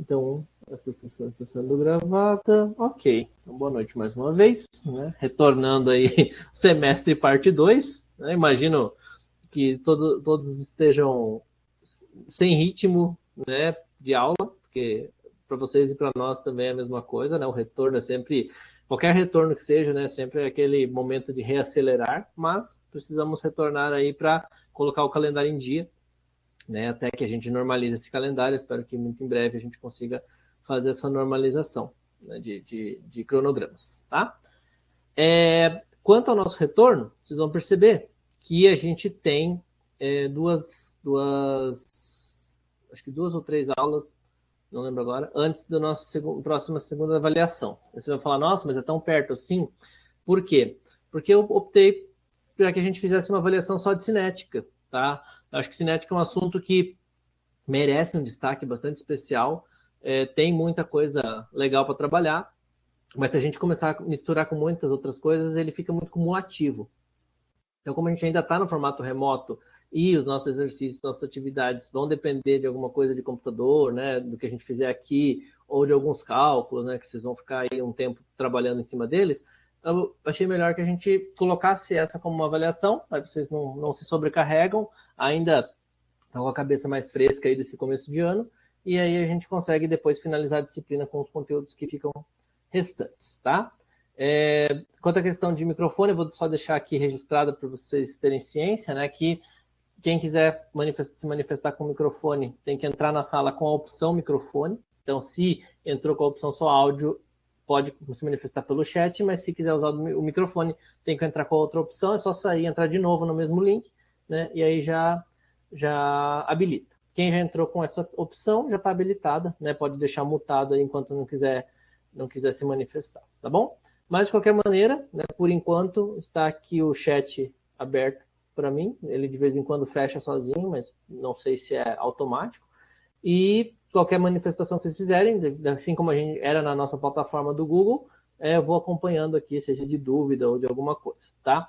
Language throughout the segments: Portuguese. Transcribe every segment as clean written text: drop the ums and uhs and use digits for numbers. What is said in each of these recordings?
Então, essa sessão está sendo gravada. Ok. Então, boa noite mais uma vez, né? Retornando aí, semestre parte 2. Né? Imagino que todos estejam sem ritmo, né, de aula, porque para vocês e para nós também é a mesma coisa, né? O retorno é sempre, qualquer retorno que seja, né, sempre é aquele momento de reacelerar, mas precisamos retornar aí para colocar o calendário em dia, né, até que a gente normalize esse calendário. Espero que muito em breve a gente consiga fazer essa normalização, né, de cronogramas, tá? Quanto ao nosso retorno, vocês vão perceber que a gente tem acho que duas ou três aulas, não lembro agora, antes da nossa próxima segunda avaliação. Você vai falar, nossa, mas é tão perto assim? Por quê? Porque eu optei para que a gente fizesse uma avaliação só de cinética, tá? Eu acho que cinética é um assunto que merece um destaque bastante especial, tem muita coisa legal para trabalhar, mas se a gente começar a misturar com muitas outras coisas, ele fica muito cumulativo. Então, como a gente ainda está no formato remoto e os nossos exercícios, nossas atividades vão depender de alguma coisa de computador, né, do que a gente fizer aqui, ou de alguns cálculos, né, que vocês vão ficar aí um tempo trabalhando em cima deles, eu achei melhor que a gente colocasse essa como uma avaliação, para vocês não se sobrecarregam, ainda estão com a cabeça mais fresca aí desse começo de ano, e aí a gente consegue depois finalizar a disciplina com os conteúdos que ficam restantes, tá? Quanto à questão de microfone, eu vou só deixar aqui registrado para vocês terem ciência, né, que quem quiser se manifestar com o microfone tem que entrar na sala com a opção microfone. Então, se entrou com a opção só áudio, pode se manifestar pelo chat, mas se quiser usar o microfone, tem que entrar com a outra opção, é só sair e entrar de novo no mesmo link, né, e aí já habilita. Quem já entrou com essa opção já está habilitada, né, pode deixar mutado aí enquanto não quiser se manifestar, tá bom? Mas, de qualquer maneira, né, por enquanto, está aqui o chat aberto para mim. Ele, de vez em quando, fecha sozinho, mas não sei se é automático. E qualquer manifestação que vocês fizerem, assim como a gente era na nossa plataforma do Google, eu vou acompanhando aqui, seja de dúvida ou de alguma coisa, tá?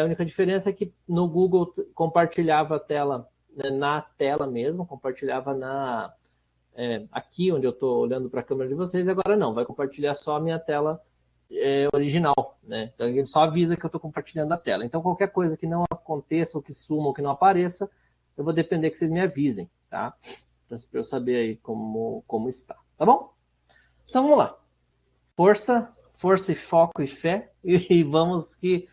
A única diferença é que no Google compartilhava a tela, né, na tela mesmo, compartilhava aqui onde eu estou olhando para a câmera de vocês, agora não, vai compartilhar só a minha tela original, né? Então ele só avisa que eu estou compartilhando a tela. Então qualquer coisa que não aconteça, ou que suma, ou que não apareça, eu vou depender que vocês me avisem, tá? Para eu saber aí como está, tá bom? Então vamos lá. Força e foco e fé, e vamos que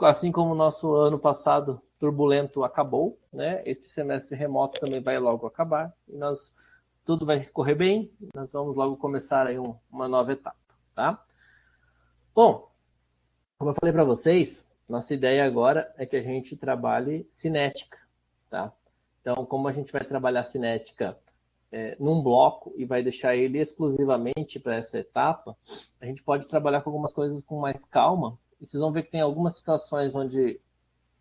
assim como o nosso ano passado turbulento acabou, né? Este semestre remoto também vai logo acabar, e tudo vai correr bem, nós vamos logo começar aí uma nova etapa, tá? Bom, como eu falei para vocês, nossa ideia agora é que a gente trabalhe cinética, tá? Então, como a gente vai trabalhar cinética num bloco e vai deixar ele exclusivamente para essa etapa, a gente pode trabalhar com algumas coisas com mais calma, e vocês vão ver que tem algumas situações onde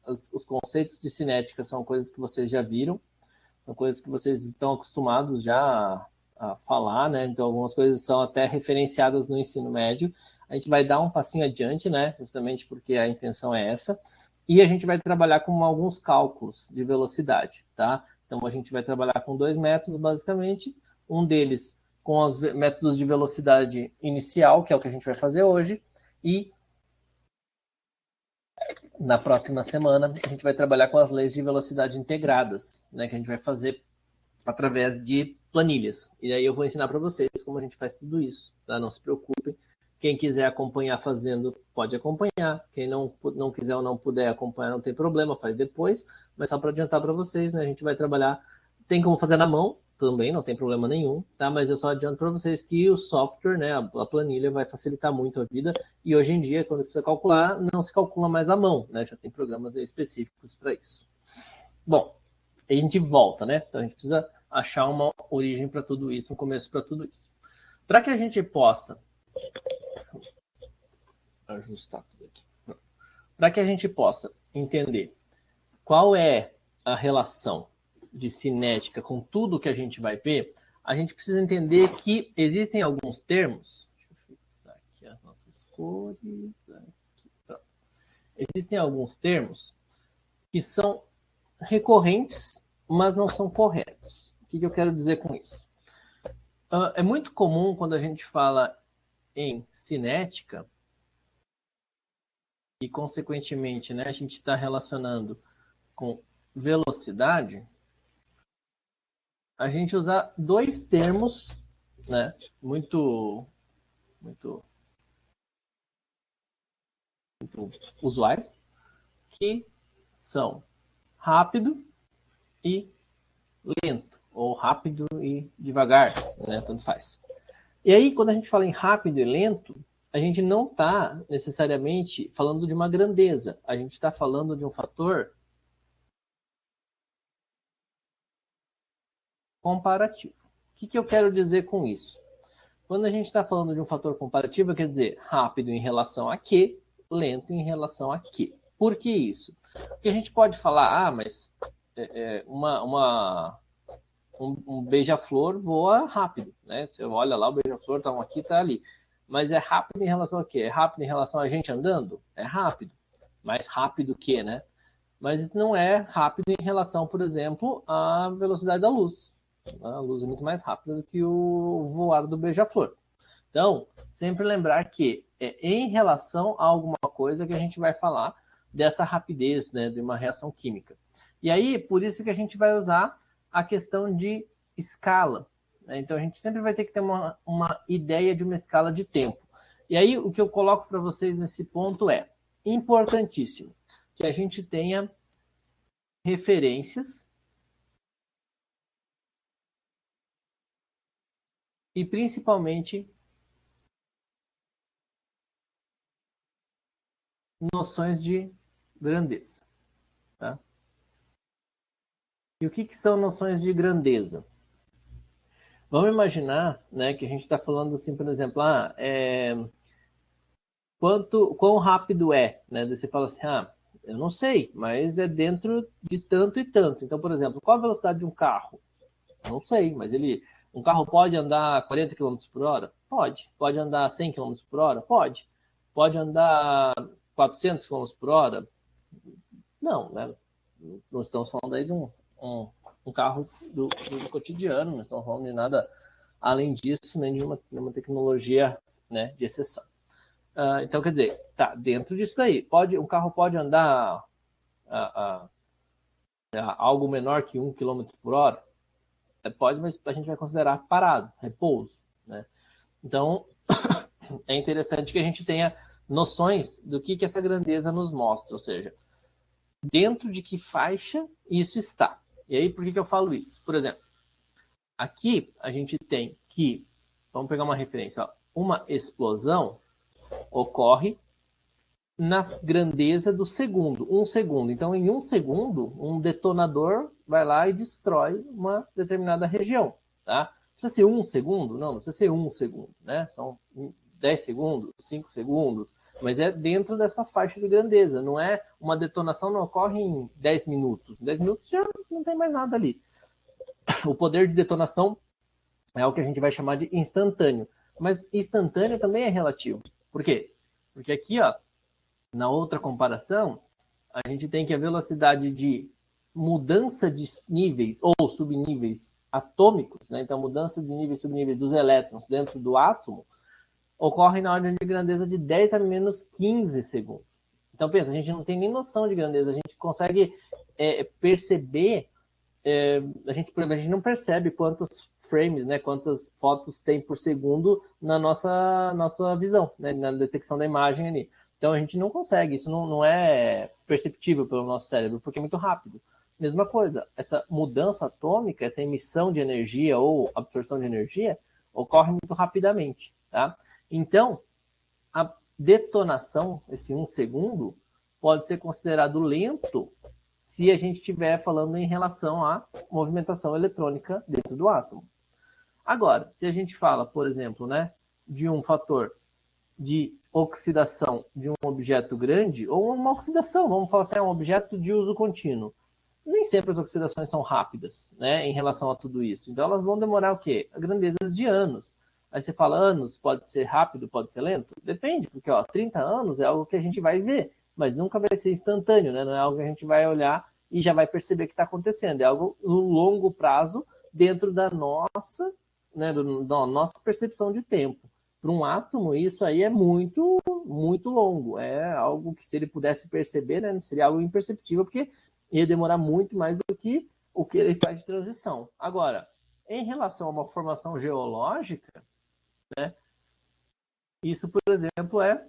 os conceitos de cinética são coisas que vocês já viram, são coisas que vocês estão acostumados já a falar, né? Então, algumas coisas são até referenciadas no ensino médio. A gente vai dar um passinho adiante, né? Justamente porque a intenção é essa. E a gente vai trabalhar com alguns cálculos de velocidade, tá? Então, a gente vai trabalhar com 2 métodos, basicamente. Um deles com os métodos de velocidade inicial, que é o que a gente vai fazer hoje. E na próxima semana, a gente vai trabalhar com as leis de velocidade integradas, né? Que a gente vai fazer através de planilhas. E aí eu vou ensinar para vocês como a gente faz tudo isso, tá? Não se preocupem. Quem quiser acompanhar fazendo, pode acompanhar. Quem não quiser ou não puder acompanhar, não tem problema, faz depois. Mas só para adiantar para vocês, né? A gente vai trabalhar, tem como fazer na mão também, não tem problema nenhum, tá? Mas eu só adianto para vocês que o software, né, a planilha vai facilitar muito a vida. E hoje em dia, quando precisa calcular, não se calcula mais à mão, né? Já tem programas específicos para isso. Bom, a gente volta, né? Então a gente precisa achar uma origem para tudo isso, um começo para tudo isso. Para que a gente possa ajustar tudo aqui. Para que a gente possa entender qual é a relação de cinética com tudo que a gente vai ver, a gente precisa entender que existem alguns termos. Deixa eu fixar aqui as nossas cores. Aqui, existem alguns termos que são recorrentes, mas não são corretos. O que eu quero dizer com isso? É muito comum quando a gente fala em cinética e, consequentemente, né, a gente está relacionando com velocidade, a gente usar dois termos, né, muito, muito, muito usuais, que são rápido e lento, ou rápido e devagar, né, tanto faz. E aí, quando a gente fala em rápido e lento, a gente não está necessariamente falando de uma grandeza, a gente está falando de um fator comparativo. O que eu quero dizer com isso? Quando a gente está falando de um fator comparativo, quer dizer rápido em relação a quê, lento em relação a quê. Por que isso? Porque a gente pode falar, mas um beija-flor voa rápido, né? Você olha lá, o beija-flor está aqui, está ali. Mas é rápido em relação a quê? É rápido em relação a gente andando? É rápido. Mais rápido que, né? Mas não é rápido em relação, por exemplo, à velocidade da luz. A luz é muito mais rápida do que o voar do beija-flor. Então, sempre lembrar que é em relação a alguma coisa que a gente vai falar dessa rapidez, né, de uma reação química. E aí, por isso que a gente vai usar a questão de escala. Né? Então, a gente sempre vai ter que ter uma ideia de uma escala de tempo. E aí, o que eu coloco para vocês nesse ponto é importantíssimo que a gente tenha referências e, principalmente, noções de grandeza. Tá? E o que são noções de grandeza? Vamos imaginar, né, que a gente está falando assim, por exemplo, quão rápido é, né? Daí você fala assim, eu não sei, mas é dentro de tanto e tanto. Então, por exemplo, qual a velocidade de um carro? Não sei, mas um carro pode andar 40 km por hora? Pode. Pode andar 100 km por hora? Pode. Pode andar 400 km por hora? Não, né? Nós estamos falando aí de um carro do cotidiano, não estamos falando de nada além disso, nem de uma tecnologia, né, de exceção. Então, quer dizer, tá dentro disso daí. Um carro pode andar algo menor que 1 km por hora? Pode, mas a gente vai considerar parado, repouso. Né? Então, é interessante que a gente tenha noções do que essa grandeza nos mostra, ou seja, dentro de que faixa isso está. E aí, por que eu falo isso? Por exemplo, aqui a gente tem que, vamos pegar uma referência, ó, uma explosão ocorre na grandeza do segundo, 1 segundo. Então, em 1 segundo, um detonador vai lá e destrói uma determinada região. Tá? Precisa ser 1 segundo? Não precisa ser 1 segundo. Né? São 10 segundos, 5 segundos, mas é dentro dessa faixa de grandeza. Não é uma detonação, não ocorre em 10 minutos. Em 10 minutos já não tem mais nada ali. O poder de detonação é o que a gente vai chamar de instantâneo. Mas instantâneo também é relativo. Por quê? Porque aqui, ó, na outra comparação, a gente tem que a velocidade de mudança de níveis ou subníveis atômicos, né? Então, mudança de níveis e subníveis dos elétrons dentro do átomo, ocorre na ordem de grandeza de 10 a menos 15 segundos. Então, pensa, a gente não tem nem noção de grandeza, a gente consegue perceber, a gente não percebe quantos frames, né, quantas fotos tem por segundo na nossa visão, né, na detecção da imagem ali. Então, a gente não consegue, isso não é perceptível pelo nosso cérebro, porque é muito rápido. Mesma coisa, essa mudança atômica, essa emissão de energia ou absorção de energia, ocorre muito rapidamente, tá? Então, a detonação, esse 1 segundo, pode ser considerado lento se a gente estiver falando em relação à movimentação eletrônica dentro do átomo. Agora, se a gente fala, por exemplo, né, de um fator de oxidação de um objeto grande, ou uma oxidação, vamos falar assim, um objeto de uso contínuo, nem sempre as oxidações são rápidas, né, em relação a tudo isso. Então, elas vão demorar o quê? Grandezas de anos. Aí você fala, anos pode ser rápido, pode ser lento? Depende, porque 30 anos é algo que a gente vai ver, mas nunca vai ser instantâneo, né? Não é algo que a gente vai olhar e já vai perceber que está acontecendo. É algo no longo prazo dentro da nossa né, da nossa percepção de tempo. Para um átomo, isso aí é muito, muito longo. É algo que, se ele pudesse perceber, né, seria algo imperceptível, porque ia demorar muito mais do que o que ele faz de transição. Agora, em relação a uma formação geológica, né, isso, por exemplo, é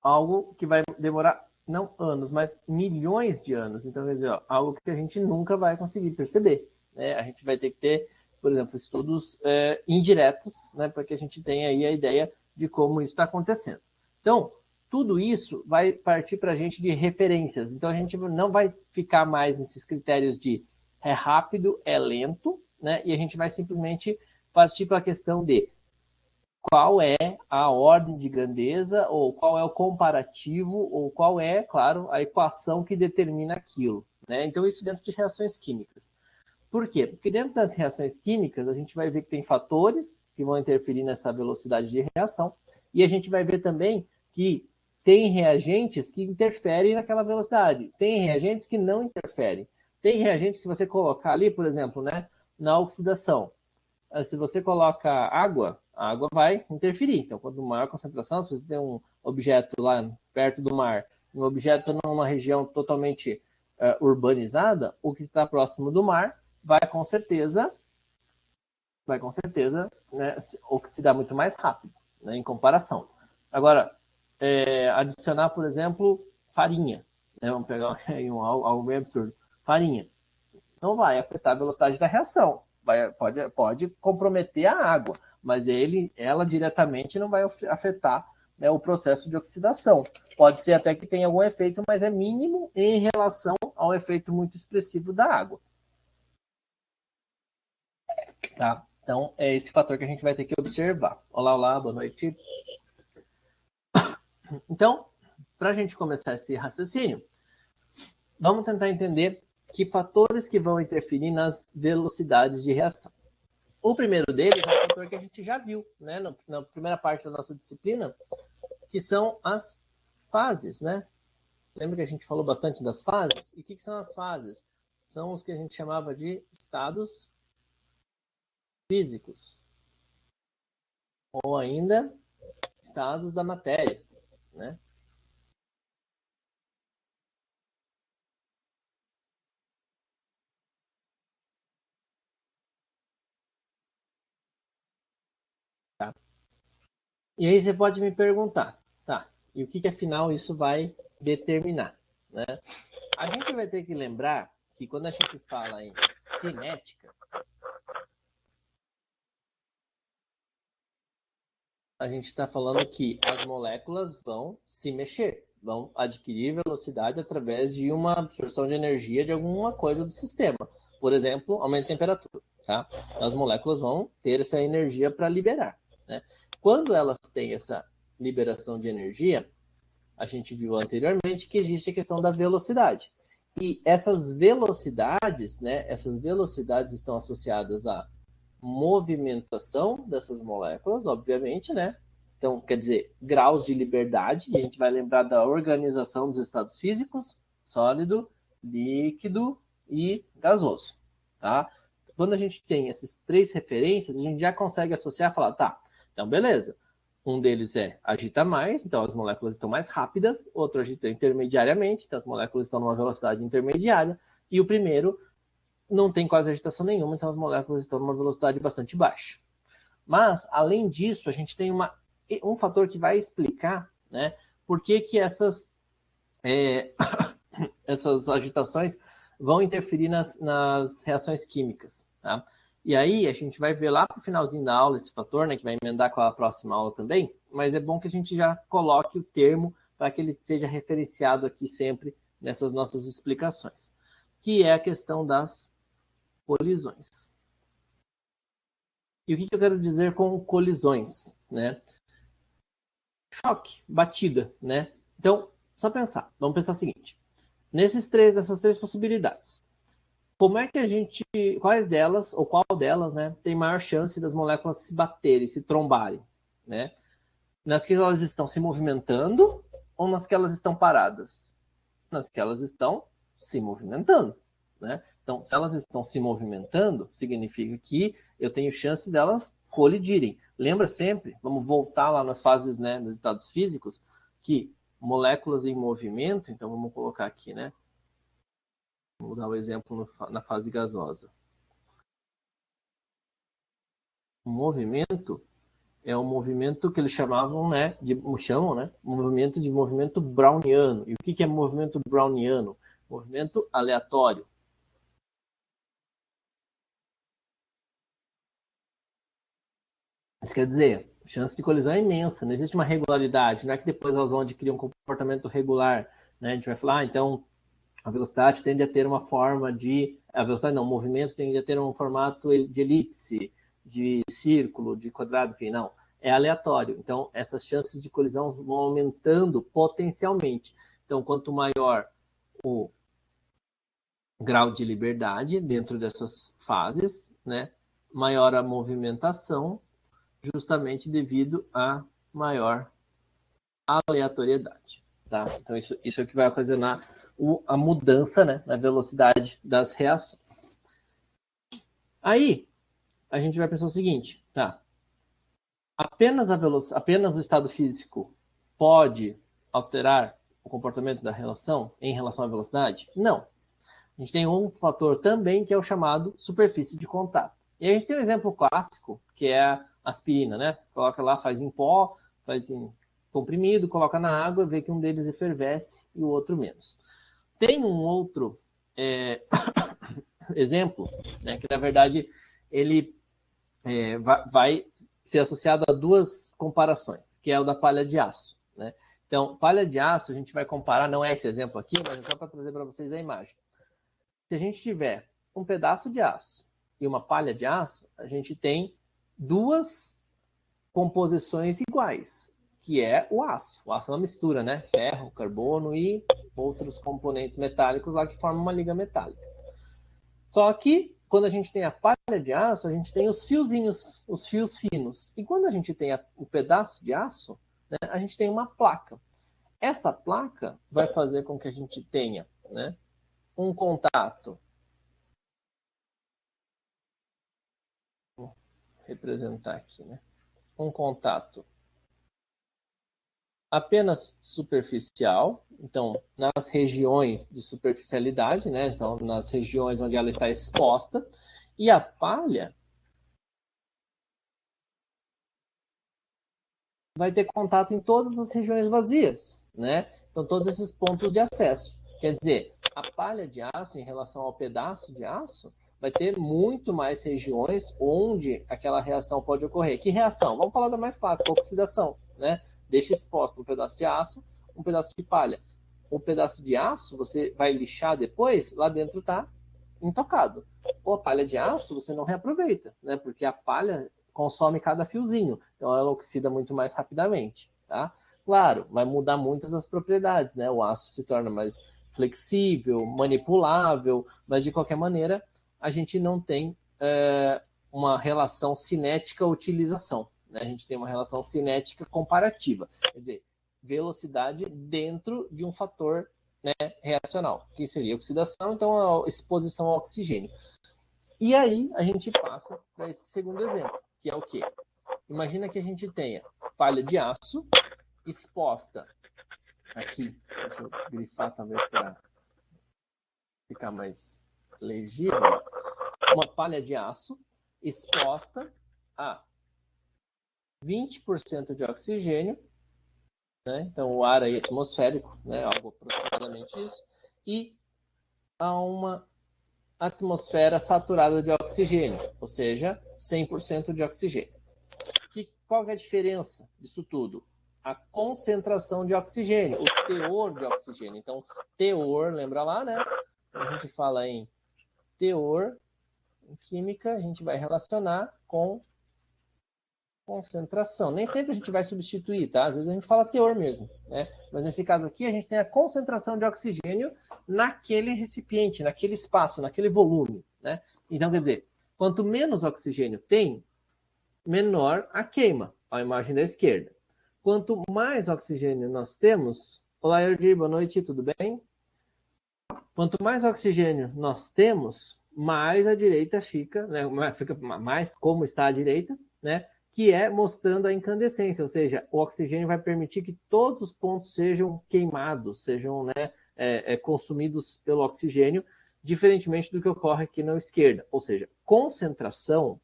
algo que vai demorar não anos, mas milhões de anos. Então, quer dizer, ó, algo que a gente nunca vai conseguir perceber. Né? A gente vai ter que ter, por exemplo, estudos indiretos, né, para que a gente tenha aí a ideia de como isso está acontecendo. Então, tudo isso vai partir para a gente de referências. Então, a gente não vai ficar mais nesses critérios de é rápido, é lento, né? E a gente vai simplesmente partir para a questão de qual é a ordem de grandeza, ou qual é o comparativo, ou qual é, claro, a equação que determina aquilo. Né? Então, isso dentro de reações químicas. Por quê? Porque dentro das reações químicas, a gente vai ver que tem fatores que vão interferir nessa velocidade de reação, e a gente vai ver também que tem reagentes que interferem naquela velocidade, tem reagentes que não interferem. Tem reagentes, se você colocar ali, por exemplo, né, na oxidação, se você coloca água, a água vai interferir. Então, quanto maior a concentração, se você tem um objeto lá perto do mar, um objeto numa região totalmente urbanizada, o que está próximo do mar vai com certeza, né, oxidar muito mais rápido, né, em comparação. Agora, adicionar, por exemplo, farinha. Né, vamos pegar algo bem absurdo. Farinha. Não vai afetar a velocidade da reação. Pode comprometer a água, mas ela diretamente não vai afetar, né, o processo de oxidação. Pode ser até que tenha algum efeito, mas é mínimo em relação ao efeito muito expressivo da água. Tá? Então, é esse fator que a gente vai ter que observar. Olá, olá, boa noite. Então, para a gente começar esse raciocínio, vamos tentar entender que fatores que vão interferir nas velocidades de reação. O primeiro deles é um fator que a gente já viu, né, na primeira parte da nossa disciplina, que são as fases, né? Lembra que a gente falou bastante das fases? E o que são as fases? São os que a gente chamava de estados físicos, ou ainda estados da matéria, né? Tá? E aí você pode me perguntar, tá? E o que afinal isso vai determinar, né? A gente vai ter que lembrar que quando a gente fala em cinética, a gente está falando que as moléculas vão se mexer, vão adquirir velocidade através de uma absorção de energia de alguma coisa do sistema. Por exemplo, aumento de temperatura. Tá? As moléculas vão ter essa energia para liberar. Né? Quando elas têm essa liberação de energia, a gente viu anteriormente que existe a questão da velocidade. E essas velocidades, né, essas velocidades estão associadas à movimentação dessas moléculas, obviamente, né? Então, quer dizer, graus de liberdade, e a gente vai lembrar da organização dos estados físicos, sólido, líquido e gasoso, tá? Quando a gente tem essas três referências, a gente já consegue associar e falar, tá, então beleza, um deles agita mais, então as moléculas estão mais rápidas, outro agita intermediariamente, então as moléculas estão numa velocidade intermediária, e o primeiro não tem quase agitação nenhuma, então as moléculas estão numa velocidade bastante baixa. Mas, além disso, a gente tem um fator que vai explicar, né, por que essas agitações vão interferir nas reações químicas. Tá? E aí a gente vai ver lá para o finalzinho da aula esse fator, né, que vai emendar com a próxima aula também, mas é bom que a gente já coloque o termo para que ele seja referenciado aqui sempre nessas nossas explicações, que é a questão das colisões. E o que eu quero dizer com colisões? Né? Choque, batida. Né? Então, só pensar. Vamos pensar o seguinte. Nessas três possibilidades, como é que a gente, quais delas, ou qual delas, né, tem maior chance das moléculas se baterem, se trombarem? Né? Nas que elas estão se movimentando ou nas que elas estão paradas? Nas que elas estão se movimentando. Né? Então, se elas estão se movimentando, significa que eu tenho chance delas colidirem. Lembra sempre, vamos voltar lá nas fases, né, dos estados físicos, que moléculas em movimento, então vamos colocar aqui, né? Vou dar o exemplo na fase gasosa. O movimento é um movimento que eles chamavam, né, chamam, né, movimento browniano. E o que é movimento browniano? Movimento aleatório. Isso quer dizer, chance de colisão é imensa, não existe uma regularidade, não é que depois elas vão adquirir um comportamento regular, né? A gente vai falar, então, a velocidade tende a ter uma forma de... A velocidade não, o movimento tende a ter um formato de elipse, de círculo, de quadrado, enfim, não. É aleatório. Então, essas chances de colisão vão aumentando potencialmente. Então, quanto maior o grau de liberdade dentro dessas fases, né, maior a movimentação, justamente devido à maior aleatoriedade. Tá? Então, isso é o que vai ocasionar a mudança, né, na velocidade das reações. Aí, a gente vai pensar o seguinte, tá? Apenas o estado físico pode alterar o comportamento da relação em relação à velocidade? Não. A gente tem um fator também que é o chamado superfície de contato. E a gente tem um exemplo clássico, que é a aspirina, né? Coloca lá, faz em pó, faz em comprimido, coloca na água, vê que um deles efervesce e o outro menos. Tem um outro exemplo, né, que na verdade ele vai ser associado a duas comparações, que é o da palha de aço, né? Então, palha de aço a gente vai comparar, não é esse exemplo aqui, mas é só para trazer para vocês a imagem. Se a gente tiver um pedaço de aço e uma palha de aço, a gente tem duas composições iguais, que é o aço. O aço é uma mistura, né? Ferro, carbono e outros componentes metálicos lá que formam uma liga metálica. Só que quando a gente tem a palha de aço, a gente tem os fiozinhos, os fios finos. E quando a gente tem o pedaço de aço, né, a gente tem uma placa. Essa placa vai fazer com que a gente tenha, né, um contato. Vou representar aqui, né? Um contato apenas superficial, então nas regiões de superficialidade, né? Então nas regiões onde ela está exposta, e a palha vai ter contato em todas as regiões vazias, né? Então todos esses pontos de acesso. Quer dizer, a palha de aço em relação ao pedaço de aço vai ter muito mais regiões onde aquela reação pode ocorrer. Que reação? Vamos falar da mais clássica, oxidação, né? Deixa exposto um pedaço de aço, um pedaço de palha. Um pedaço de aço você vai lixar depois, lá dentro está intocado. Ou a palha de aço você não reaproveita, né? Porque a palha consome cada fiozinho, então ela oxida muito mais rapidamente, tá? Claro, vai mudar muitas as propriedades, né? O aço se torna mais flexível, manipulável, mas de qualquer maneira a gente não tem uma relação cinética utilização, né? A gente tem uma relação cinética comparativa, quer dizer, velocidade dentro de um fator, né, reacional, que seria a oxidação, então a exposição ao oxigênio. E aí a gente passa para esse segundo exemplo, que é o quê? Imagina que a gente tenha palha de aço exposta aqui, deixa eu grifar talvez para ficar mais legível, uma palha de aço exposta a 20% de oxigênio, né? Então o ar aí atmosférico, né? Algo aproximadamente isso, e a uma atmosfera saturada de oxigênio, ou seja, 100% de oxigênio. Qual é a diferença disso tudo? A concentração de oxigênio, o teor de oxigênio. Então, teor, lembra lá, né? Quando a gente fala em teor, em química, a gente vai relacionar com concentração. Nem sempre a gente vai substituir, tá? Às vezes a gente fala teor mesmo, né? Mas nesse caso aqui, a gente tem a concentração de oxigênio naquele recipiente, naquele espaço, naquele volume, né? Então, quer dizer, quanto menos oxigênio tem, menor a queima, a imagem da esquerda. Quanto mais oxigênio nós temos... Olá, Erdi, boa noite, tudo bem? Quanto mais oxigênio nós temos, mais a direita fica, né, fica mais como está a direita, né, que é mostrando a incandescência, ou seja, o oxigênio vai permitir que todos os pontos sejam queimados, sejam, né, consumidos pelo oxigênio, diferentemente do que ocorre aqui na esquerda. Ou seja, concentração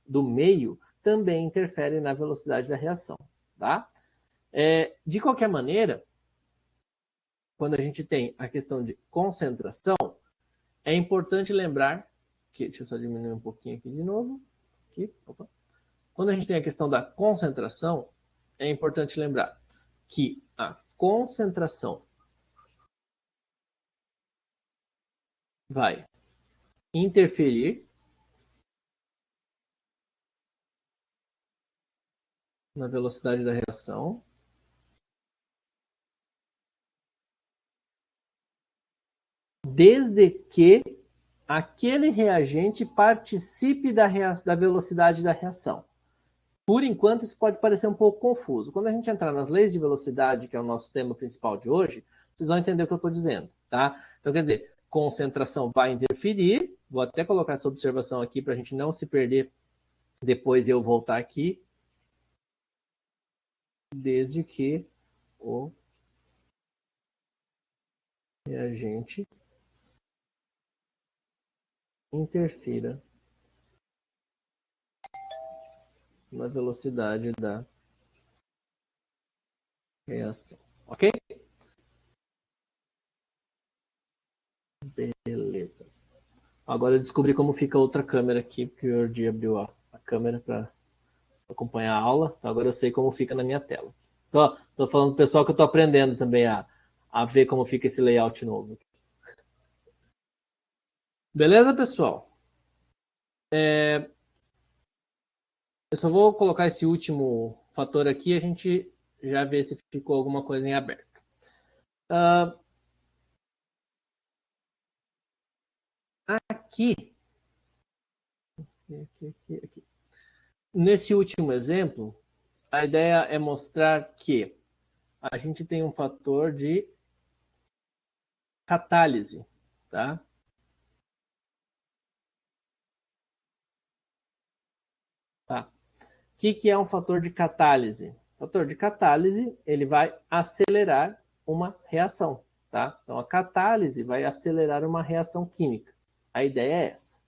do meio também interfere na velocidade da reação. Tá? De qualquer maneira, quando a gente tem a questão de concentração, é importante lembrar que, deixa eu só diminuir um pouquinho aqui de novo. Aqui, opa. Quando a gente tem a questão da concentração, é importante lembrar que a concentração vai interferir na velocidade da reação, desde que aquele reagente participe da velocidade da reação. Por enquanto, isso pode parecer um pouco confuso. Quando a gente entrar nas leis de velocidade, que é o nosso tema principal de hoje, vocês vão entender o que eu estou dizendo, tá? Então, quer dizer, concentração vai interferir. Vou até colocar essa observação aqui para a gente não se perder depois eu voltar aqui. Desde que o reagente interfira na velocidade da reação. Ok? Beleza. Agora eu descobri como fica a outra câmera aqui, porque o Jordi abriu a câmera para acompanhar a aula. Então agora eu sei como fica na minha tela. Tô falando pro pessoal que eu tô aprendendo também a ver como fica esse layout novo. Beleza, pessoal? Eu só vou colocar esse último fator aqui e a gente já vê se ficou alguma coisa em aberto. Aqui. Nesse último exemplo, a ideia é mostrar que a gente tem um fator de catálise, tá? Tá. O que é um fator de catálise? O fator de catálise, ele vai acelerar uma reação, tá? Então, a catálise vai acelerar uma reação química. A ideia é essa.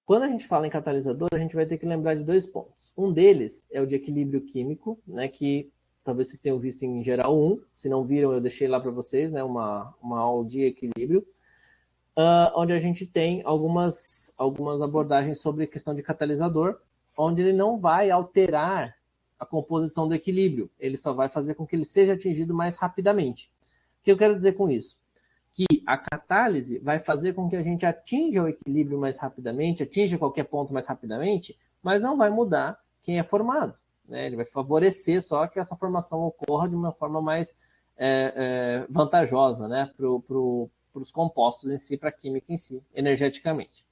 Quando a gente fala em catalisador, a gente vai ter que lembrar de dois pontos. Um deles é o de equilíbrio químico, né, que talvez vocês tenham visto em geral 1. Se não viram, eu deixei lá para vocês, né, uma aula de equilíbrio, onde a gente tem algumas abordagens sobre a questão de catalisador, onde ele não vai alterar a composição do equilíbrio, ele só vai fazer com que ele seja atingido mais rapidamente. O que eu quero dizer com isso? Que a catálise vai fazer com que a gente atinja o equilíbrio mais rapidamente, atinja qualquer ponto mais rapidamente, mas não vai mudar quem é formado. Né? Ele vai favorecer só que essa formação ocorra de uma forma mais vantajosa, né? para os compostos em si, para a química em si, energeticamente.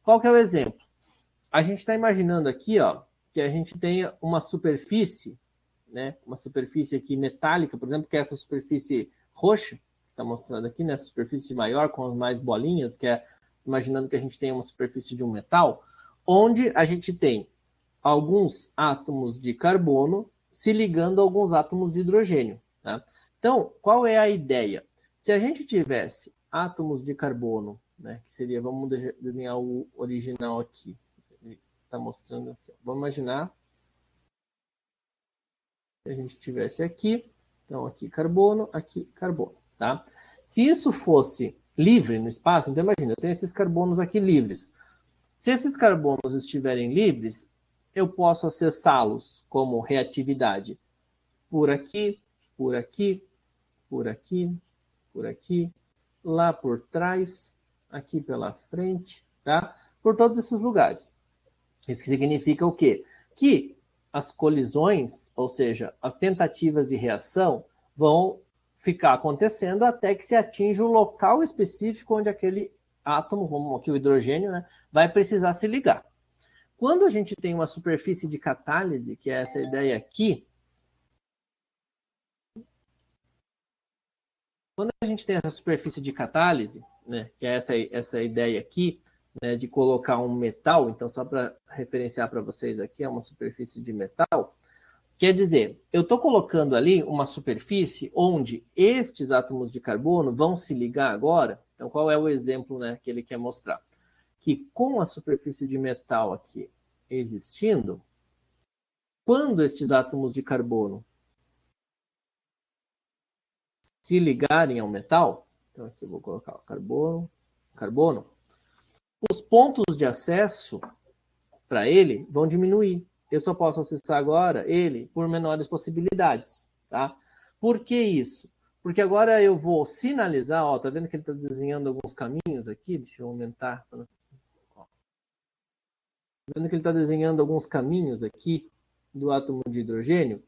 Qual que é o exemplo? A gente está imaginando aqui, ó, que a gente tem uma superfície, né? Uma superfície aqui metálica, por exemplo, que é essa superfície roxa, está mostrando aqui, né? Superfície maior com mais bolinhas, que é imaginando que a gente tem uma superfície de um metal, onde a gente tem alguns átomos de carbono se ligando a alguns átomos de hidrogênio. Tá? Então, qual é a ideia? Se a gente tivesse átomos de carbono, né, que seria, vamos desenhar o original aqui, ele está mostrando aqui. Vamos imaginar que a gente tivesse aqui, então aqui carbono, tá? Se isso fosse livre no espaço, então imagina, eu tenho esses carbonos aqui livres. Se esses carbonos estiverem livres, eu posso acessá-los como reatividade por aqui, por aqui, por aqui, por aqui, lá por trás, aqui pela frente, tá? Por todos esses lugares. Isso significa o quê? Que as colisões, ou seja, as tentativas de reação, vão ficar acontecendo até que se atinja o local específico onde aquele átomo, como aqui o hidrogênio, né, vai precisar se ligar. Quando a gente tem uma superfície de catálise, que é essa ideia aqui, quando a gente tem essa superfície de catálise, né, que é essa ideia aqui, né, de colocar um metal, então só para referenciar para vocês aqui, é uma superfície de metal, quer dizer, eu estou colocando ali uma superfície onde estes átomos de carbono vão se ligar agora. Então, qual é o exemplo, né, que ele quer mostrar? Que com a superfície de metal aqui existindo, quando estes átomos de carbono se ligarem ao metal, então aqui eu vou colocar carbono, os pontos de acesso para ele vão diminuir. Eu só posso acessar agora ele por menores possibilidades, tá? Por que isso? Porque agora eu vou sinalizar, ó, tá vendo que ele está desenhando alguns caminhos aqui? Deixa eu aumentar. Tá vendo que ele está desenhando alguns caminhos aqui do átomo de hidrogênio?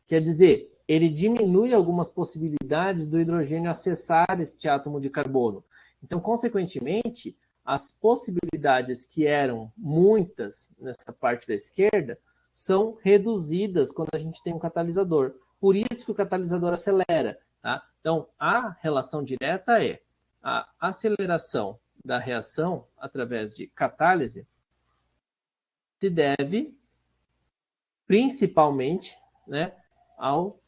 Quer dizer, ele diminui algumas possibilidades do hidrogênio acessar este átomo de carbono. Então, consequentemente, as possibilidades que eram muitas nessa parte da esquerda são reduzidas quando a gente tem um catalisador. Por isso que o catalisador acelera. Tá? Então, a relação direta é a aceleração da reação através de catálise se deve principalmente, né, ao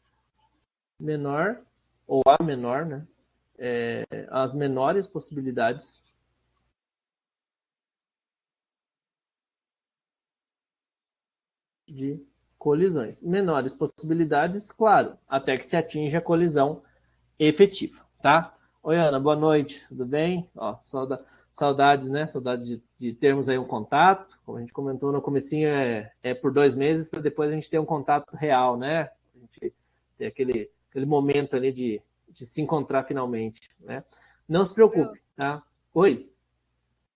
menor, ou a menor, né, as menores possibilidades de colisões. Menores possibilidades, claro, até que se atinja a colisão efetiva, tá? Oi, Ana, boa noite, tudo bem? Ó, saudades, né? Saudades de termos aí um contato. Como a gente comentou no comecinho, é por 2 meses para depois a gente ter um contato real, né? A gente ter aquele momento ali de se encontrar finalmente, né? Não se preocupe, tá? Oi.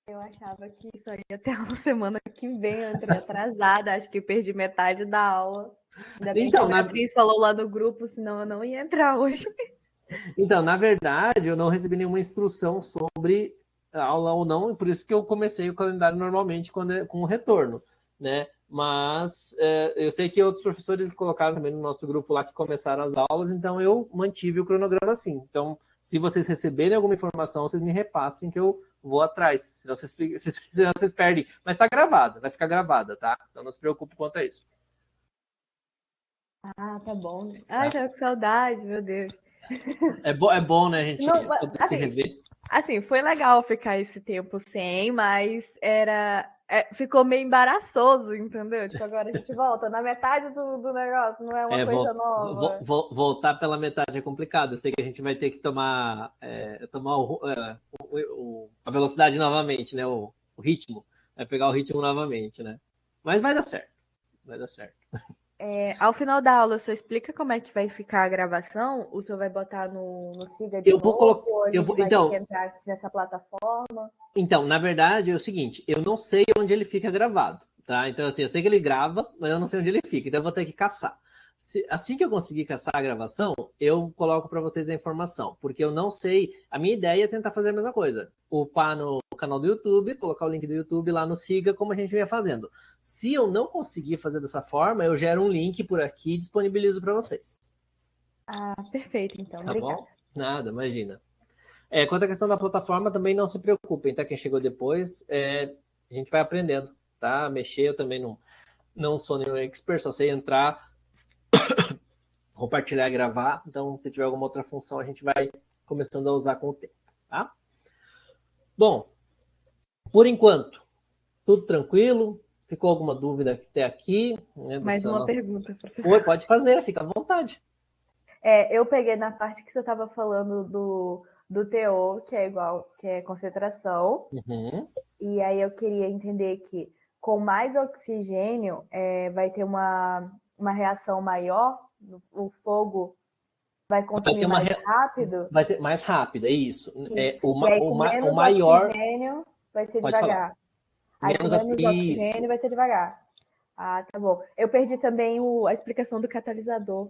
Eu achava que isso ia até uma semana que vem, eu entrei atrasada, acho que perdi metade da aula. Ainda bem que a Beatriz falou lá no grupo, senão eu não ia entrar hoje. Então, na verdade, eu não recebi nenhuma instrução sobre a aula ou não, por isso que eu comecei o calendário normalmente com o retorno, né? Mas eu sei que outros professores colocaram também no nosso grupo lá que começaram as aulas, então eu mantive o cronograma assim. Então, se vocês receberem alguma informação, vocês me repassem que eu vou atrás, senão vocês perdem. Mas está gravada, vai ficar gravada, tá? Então não se preocupe quanto a isso. Ah, tá bom. Ai, tava com saudade, meu Deus. É bom, né, a gente poder se rever. Assim, foi legal ficar esse tempo sem, mas ficou meio embaraçoso, entendeu? Tipo, agora a gente volta na metade do negócio, não é uma coisa nova. Voltar pela metade é complicado. Eu sei que a gente vai ter que tomar a velocidade novamente, né? O ritmo. Vai pegar o ritmo novamente, né? Mas vai dar certo. Vai dar certo. Ao final da aula, o senhor explica como é que vai ficar a gravação? O senhor vai botar no Siga de novo? Ou a gente vai ter que entrar aqui nessa plataforma? Então, na verdade, é o seguinte, eu não sei onde ele fica gravado, tá? Então, assim, eu sei que ele grava, mas eu não sei onde ele fica, então eu vou ter que caçar. Assim que eu conseguir caçar a gravação, eu coloco para vocês a informação, porque eu não sei, a minha ideia é tentar fazer a mesma coisa, upar no canal do YouTube, colocar o link do YouTube lá no Siga, como a gente vinha fazendo. Se eu não conseguir fazer dessa forma, eu gero um link por aqui e disponibilizo para vocês. Ah, perfeito, então. Tá obrigada. bom? Nada, imagina. Quanto à questão da plataforma, também não se preocupem, tá? Quem chegou depois, a gente vai aprendendo, tá? Mexer, eu também não sou nenhum expert, só sei entrar, compartilhar e gravar. Então, se tiver alguma outra função, a gente vai começando a usar com o tempo, tá? Bom, por enquanto, tudo tranquilo. Ficou alguma dúvida até aqui? Né, mais uma pergunta, professor. Oi, pode fazer, fica à vontade. Eu peguei na parte que você estava falando do teor, que é igual, que é concentração. Uhum. E aí eu queria entender que com mais oxigênio vai ter uma reação maior, o fogo vai consumir mais rápido? Vai ser mais rápido, é isso. E aí, com menos oxigênio vai ser devagar. Aí com menos oxigênio vai ser devagar. Ah, tá bom. Eu perdi também a explicação do catalisador.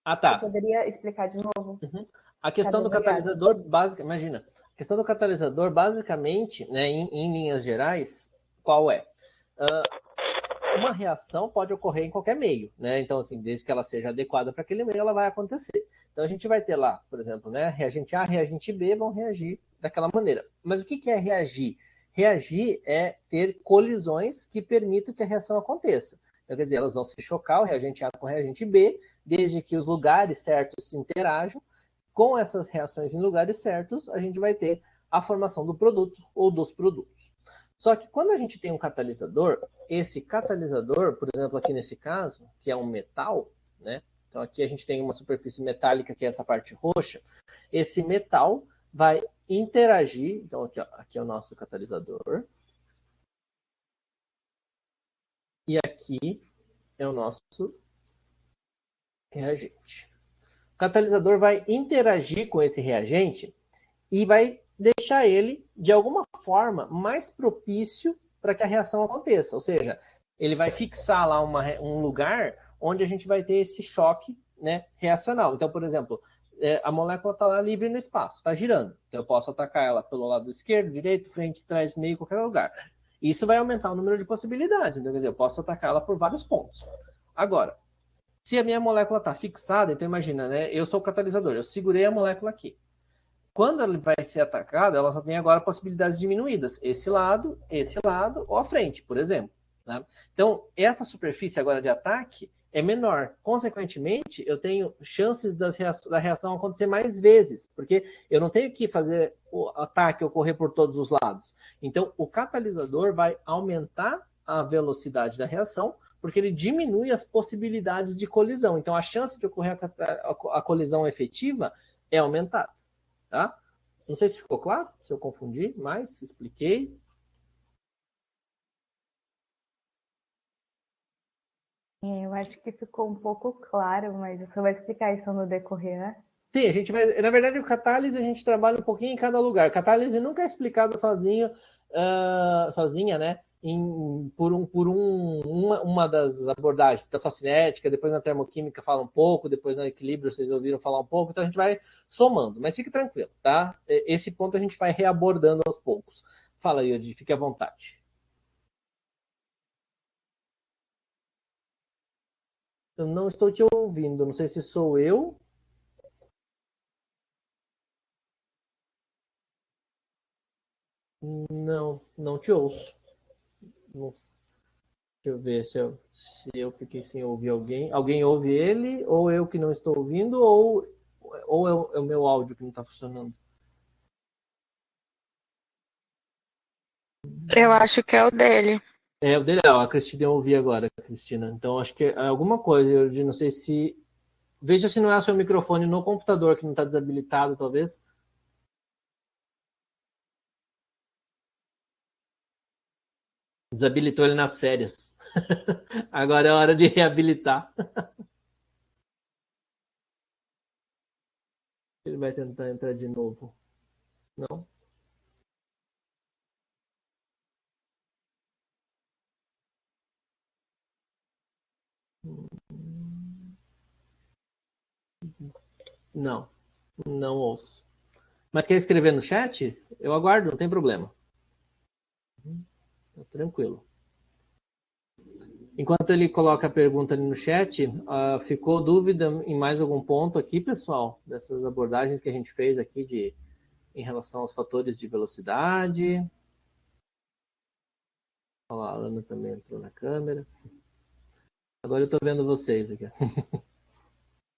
Ah, tá. Você poderia explicar de novo? Uhum. A questão do catalisador, imagina, a questão do catalisador, basicamente, né, em linhas gerais, qual é? uma reação pode ocorrer em qualquer meio, né? Então, assim, desde que ela seja adequada para aquele meio, ela vai acontecer. Então, a gente vai ter lá, por exemplo, né? Reagente A, reagente B vão reagir daquela maneira. Mas o que é reagir? Reagir é ter colisões que permitam que a reação aconteça. Então, quer dizer, elas vão se chocar, o reagente A com o reagente B, desde que os lugares certos se interajam. Com essas reações em lugares certos, a gente vai ter a formação do produto ou dos produtos. Só que quando a gente tem um catalisador, esse catalisador, por exemplo, aqui nesse caso, que é um metal, né? Então aqui a gente tem uma superfície metálica, que é essa parte roxa. Esse metal vai interagir. Então aqui é o nosso catalisador. E aqui é o nosso reagente. O catalisador vai interagir com esse reagente e vai deixar ele, de alguma forma, mais propício para que a reação aconteça. Ou seja, ele vai fixar lá um lugar onde a gente vai ter esse choque, né, reacional. Então, por exemplo, a molécula está lá livre no espaço, está girando. Então, eu posso atacar ela pelo lado esquerdo, direito, frente, trás, meio, qualquer lugar. Isso vai aumentar o número de possibilidades. Então, quer dizer, eu posso atacar ela por vários pontos. Agora, se a minha molécula está fixada, então imagina, né? Eu sou o catalisador, eu segurei a molécula aqui. Quando ela vai ser atacada, ela só tem agora possibilidades diminuídas. Esse lado ou a frente, por exemplo. Né? Então, essa superfície agora de ataque é menor. Consequentemente, eu tenho chances da reação acontecer mais vezes, porque eu não tenho que fazer o ataque ocorrer por todos os lados. Então, o catalisador vai aumentar a velocidade da reação, porque ele diminui as possibilidades de colisão. Então, a chance de ocorrer a colisão efetiva é aumentada. Tá? Não sei se ficou claro, se eu confundi mais, expliquei. Eu acho que ficou um pouco claro, mas você vai explicar isso no decorrer, né? Sim, a gente vai. Na verdade, o catálise a gente trabalha um pouquinho em cada lugar. Catálise nunca é explicada sozinho, sozinha, né? Uma das abordagens, da só cinética, depois na termoquímica fala um pouco, depois no equilíbrio vocês ouviram falar um pouco, então a gente vai somando, mas fique tranquilo, tá? Esse ponto a gente vai reabordando aos poucos. Fala, Yodi, fique à vontade. Eu não estou te ouvindo, não sei se sou eu. Não, não te ouço. Não, deixa eu ver se eu fiquei sem ouvir alguém. Alguém ouve ele, ou eu que não estou ouvindo, ou é o meu áudio que não está funcionando. Eu acho que é o dele. É o dele, a Cristina eu ouvi agora, Cristina. Então acho que é alguma coisa, eu não sei se. Veja se não é o seu microfone no computador que não está desabilitado, talvez. Desabilitou ele nas férias. Agora é hora de reabilitar. Ele vai tentar entrar de novo. Não? Não, não ouço. Mas quer escrever no chat? Eu aguardo, não tem problema. Tá tranquilo. Enquanto ele coloca a pergunta ali no chat, ficou dúvida em mais algum ponto aqui, pessoal? Dessas abordagens que a gente fez aqui em relação aos fatores de velocidade. Olha lá, a Ana também entrou na câmera. Agora eu estou vendo vocês aqui.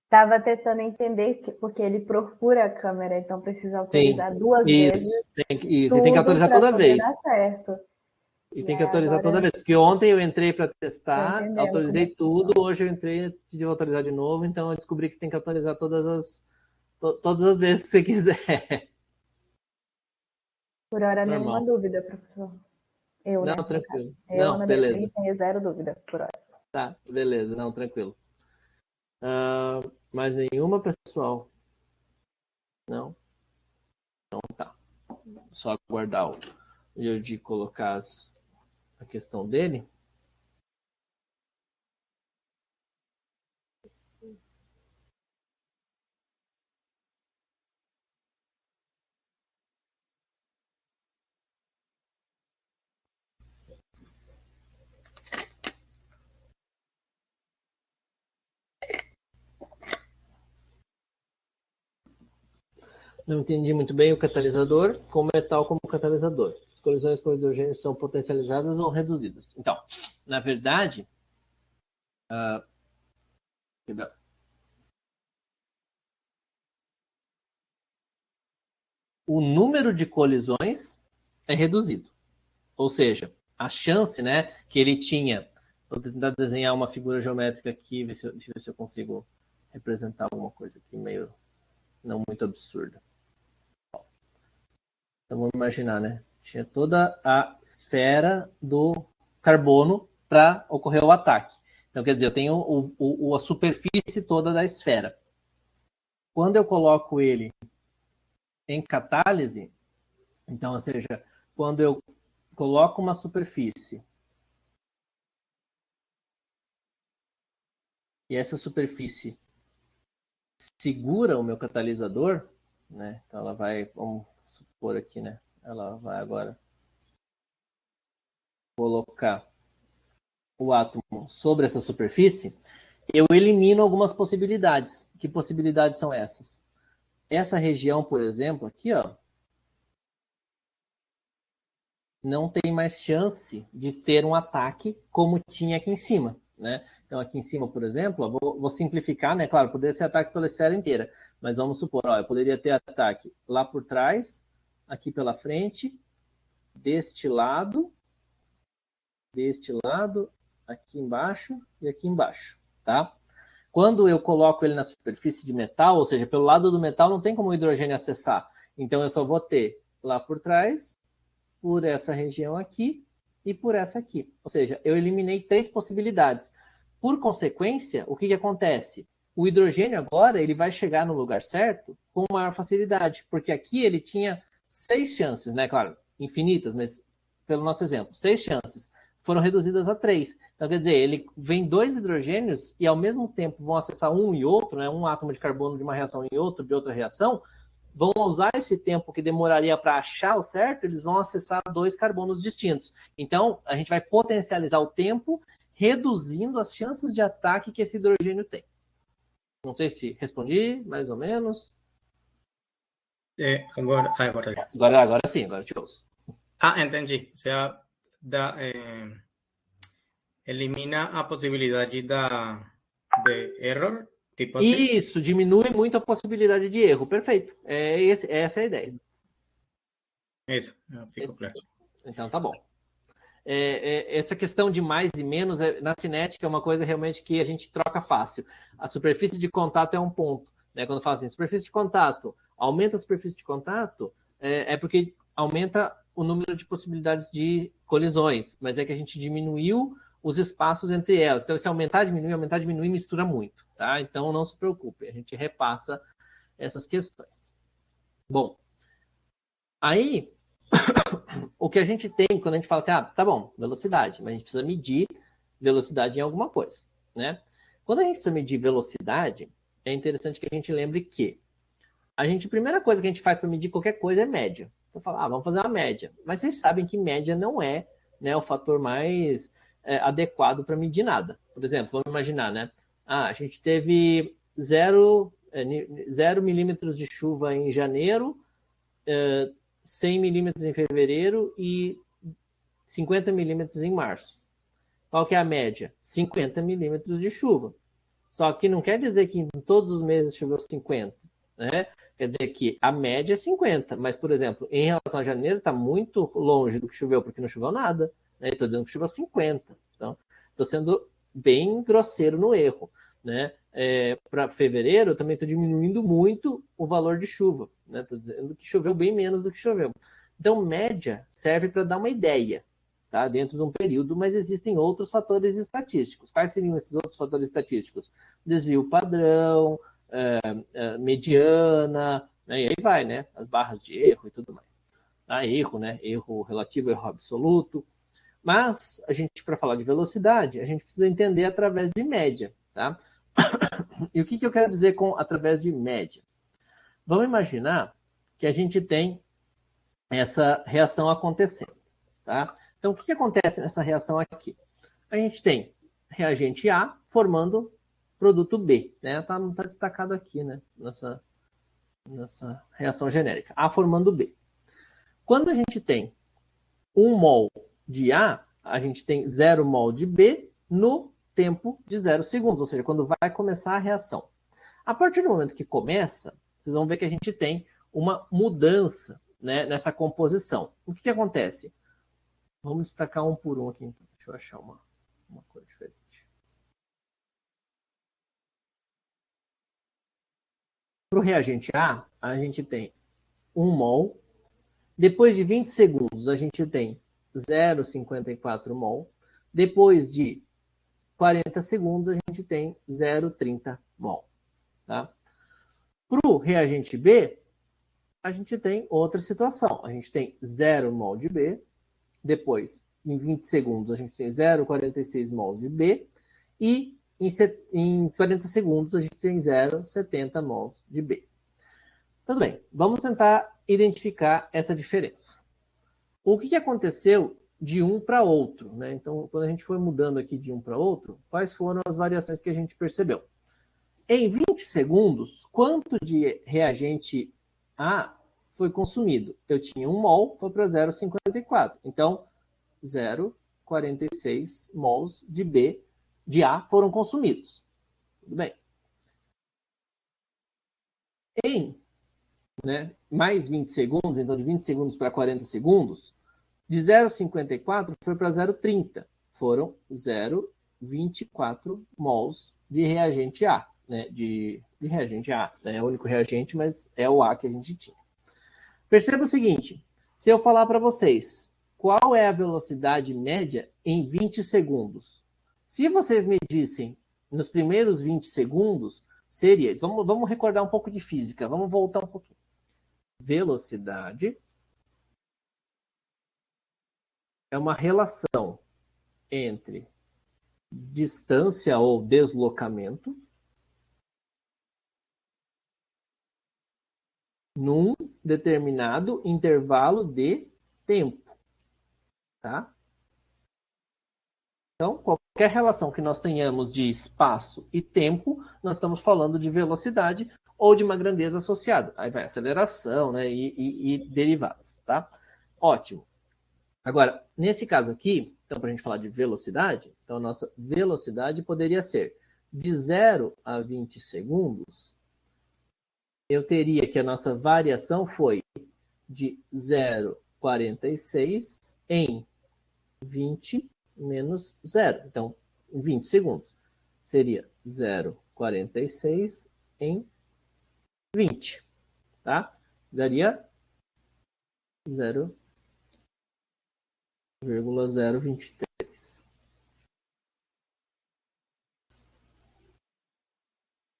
Estava tentando entender porque ele procura a câmera, então precisa autorizar Sim, duas vezes isso, tem que tudo autorizar para toda poder vez. dar certo. E E tem que autorizar toda agora vez. Porque ontem eu entrei para estou testar, entendendo como é autorizei que tudo, funciona. hoje eu entrei de autorizar de novo, então eu descobri que você tem que autorizar todas as vezes que você quiser. Por hora, nenhuma Normal. dúvida, professor. Eu, Não, né, no caso. tranquilo. Eu, Não, na beleza. Beatriz, tenho zero dúvida por hora. Tá, beleza. Não, tranquilo. Mais nenhuma, pessoal? Não? Então tá. Só aguardar o Jordi colocar a questão dele. Não entendi muito bem o catalisador com metal como catalisador. As colisões com hidrogênio são potencializadas ou reduzidas. Então, na verdade, o número de colisões é reduzido. Ou seja, a chance, né, que ele tinha... Vou tentar desenhar uma figura geométrica aqui, deixa eu ver se eu consigo representar alguma coisa aqui meio não muito absurda. Então vamos imaginar, né? Tinha toda a esfera do carbono para ocorrer o ataque. Então, quer dizer, eu tenho a superfície toda da esfera. Quando eu coloco ele em catálise, então, ou seja, quando eu coloco uma superfície e essa superfície segura o meu catalisador, né? Então ela vai, vamos supor aqui, né? Ela vai agora colocar o átomo sobre essa superfície, eu elimino algumas possibilidades. Que possibilidades são essas? Essa região, por exemplo, aqui, ó, não tem mais chance de ter um ataque como tinha aqui em cima, né? Então, aqui em cima, por exemplo, ó, vou simplificar, né? Claro, poderia ser ataque pela esfera inteira, mas vamos supor, ó, eu poderia ter ataque lá por trás, aqui pela frente, deste lado, aqui embaixo e aqui embaixo, tá? Quando eu coloco ele na superfície de metal, ou seja, pelo lado do metal não tem como o hidrogênio acessar. Então eu só vou ter lá por trás, por essa região aqui e por essa aqui. Ou seja, eu eliminei 3 possibilidades. Por consequência, o que acontece? O hidrogênio agora ele vai chegar no lugar certo com maior facilidade, porque aqui ele tinha 6 chances, né? Claro, infinitas, mas pelo nosso exemplo, 6 chances. Foram reduzidas a 3. Então, quer dizer, ele vem 2 hidrogênios e ao mesmo tempo vão acessar um e outro, né? Um átomo de carbono de uma reação e outro de outra reação, vão usar esse tempo que demoraria para achar o certo, eles vão acessar 2 carbonos distintos. Então, a gente vai potencializar o tempo, reduzindo as chances de ataque que esse hidrogênio tem. Não sei se respondi, mais ou menos. Agora sim, agora te ouço. Entendi. Ou seja, elimina a possibilidade de error, tipo assim? Isso, diminui muito a possibilidade de erro. Perfeito. Essa é a ideia. Isso, ficou claro. Então tá bom. Essa questão de mais e menos na cinética é uma coisa realmente que a gente troca fácil. A superfície de contato é um ponto, né? Quando eu falo assim, superfície de contato, aumenta a superfície de contato, é porque aumenta o número de possibilidades de colisões, mas é que a gente diminuiu os espaços entre elas. Então, se aumentar, diminuir, mistura muito, tá? Então, não se preocupe, a gente repassa essas questões. Bom, aí o que a gente tem quando a gente fala assim, tá bom, velocidade, mas a gente precisa medir velocidade em alguma coisa, né? Quando a gente precisa medir velocidade, é interessante que a gente lembre que a primeira coisa que a gente faz para medir qualquer coisa é média. Então, falar, vamos fazer uma média. Mas vocês sabem que média não é, né, o fator mais adequado para medir nada. Por exemplo, vamos imaginar, né? A gente teve 0 milímetros de chuva em janeiro, 100 milímetros em fevereiro e 50 milímetros em março. Qual que é a média? 50 milímetros de chuva. Só que não quer dizer que em todos os meses choveu 50, né? Quer dizer que a média é 50, mas, por exemplo, em relação a janeiro, está muito longe do que choveu, porque não choveu nada. Né? Estou dizendo que choveu 50. Então, estou sendo bem grosseiro no erro. Né? Para fevereiro, eu também estou diminuindo muito o valor de chuva. Estou dizendo que choveu bem menos do que choveu. Então, média serve para dar uma ideia, tá? Dentro de um período, mas existem outros fatores estatísticos. Quais seriam esses outros fatores estatísticos? Desvio padrão, mediana, né? E aí vai, né? As barras de erro e tudo mais. Erro, né? Erro relativo, erro absoluto. Mas, para falar de velocidade, a gente precisa entender através de média, tá? E o que eu quero dizer com através de média? Vamos imaginar que a gente tem essa reação acontecendo, tá? Então, o que acontece nessa reação aqui? A gente tem reagente A formando produto B, né? Tá destacado aqui, né? nessa reação genérica. A formando B. Quando a gente tem 1 mol de A, a gente tem 0 mol de B no tempo de 0 segundos, ou seja, quando vai começar a reação. A partir do momento que começa, vocês vão ver que a gente tem uma mudança, né, nessa composição. O que acontece? Vamos destacar um por um aqui. Então. Deixa eu achar uma cor diferente. Para o reagente A, a gente tem 1 mol. Depois de 20 segundos, a gente tem 0,54 mol. Depois de 40 segundos, a gente tem 0,30 mol. Tá? Para o reagente B, a gente tem outra situação. A gente tem 0 mol de B. Depois, em 20 segundos, a gente tem 0,46 mols de B. E em 40 segundos, a gente tem 0,70 mols de B. Tudo bem, vamos tentar identificar essa diferença. O que aconteceu de um para outro? Né? Então, quando a gente foi mudando aqui de um para outro, quais foram as variações que a gente percebeu? Em 20 segundos, quanto de reagente A foi consumido? Eu tinha 1 mol, foi para 0,54. Então, 0,46 mols de B, de A, foram consumidos. Tudo bem. Em mais 20 segundos, então de 20 segundos para 40 segundos, de 0,54 foi para 0,30. Foram 0,24 mols de reagente A. Né, de reagente A. Né, é o único reagente, mas é o A que a gente tinha. Perceba o seguinte, se eu falar para vocês qual é a velocidade média em 20 segundos, se vocês me dissem nos primeiros 20 segundos, seria, vamos recordar um pouco de física, vamos voltar um pouquinho. Velocidade é uma relação entre distância ou deslocamento num determinado intervalo de tempo, tá? Então, qualquer relação que nós tenhamos de espaço e tempo, nós estamos falando de velocidade ou de uma grandeza associada. Aí vai aceleração, né, e derivadas, tá? Ótimo. Agora, nesse caso aqui, então, para a gente falar de velocidade, então a nossa velocidade poderia ser de 0 a 20 segundos, eu teria que a nossa variação foi de 0,46 em 20 menos 0. Então, em 20 segundos, seria 0,46 em 20. Tá? Daria 0,023.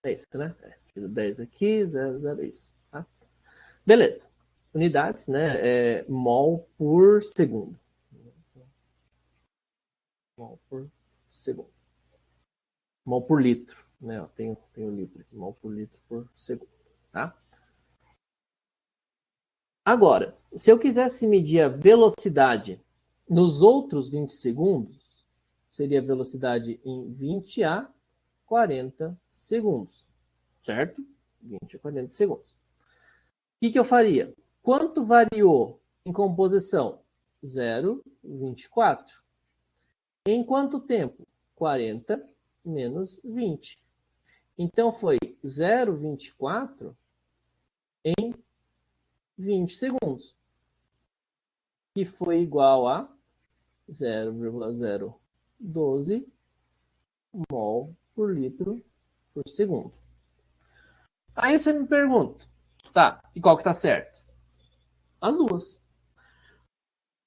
É isso, né? Tiro 10 aqui, 0, isso. Tá? Beleza. Unidades, né? Mol por segundo. Mol por segundo. Mol por litro. Né? Tem o litro aqui. Mol por litro por segundo. Tá? Agora, se eu quisesse medir a velocidade nos outros 20 segundos, seria a velocidade em 20 a 40 segundos. Certo? 20 a 40 segundos. O que eu faria? Quanto variou em composição? 0,24. Em quanto tempo? 40 menos 20. Então, foi 0,24 em 20 segundos. Que foi igual a 0,012 mol por litro por segundo. Aí você me pergunta, tá, e qual que tá certo? As duas.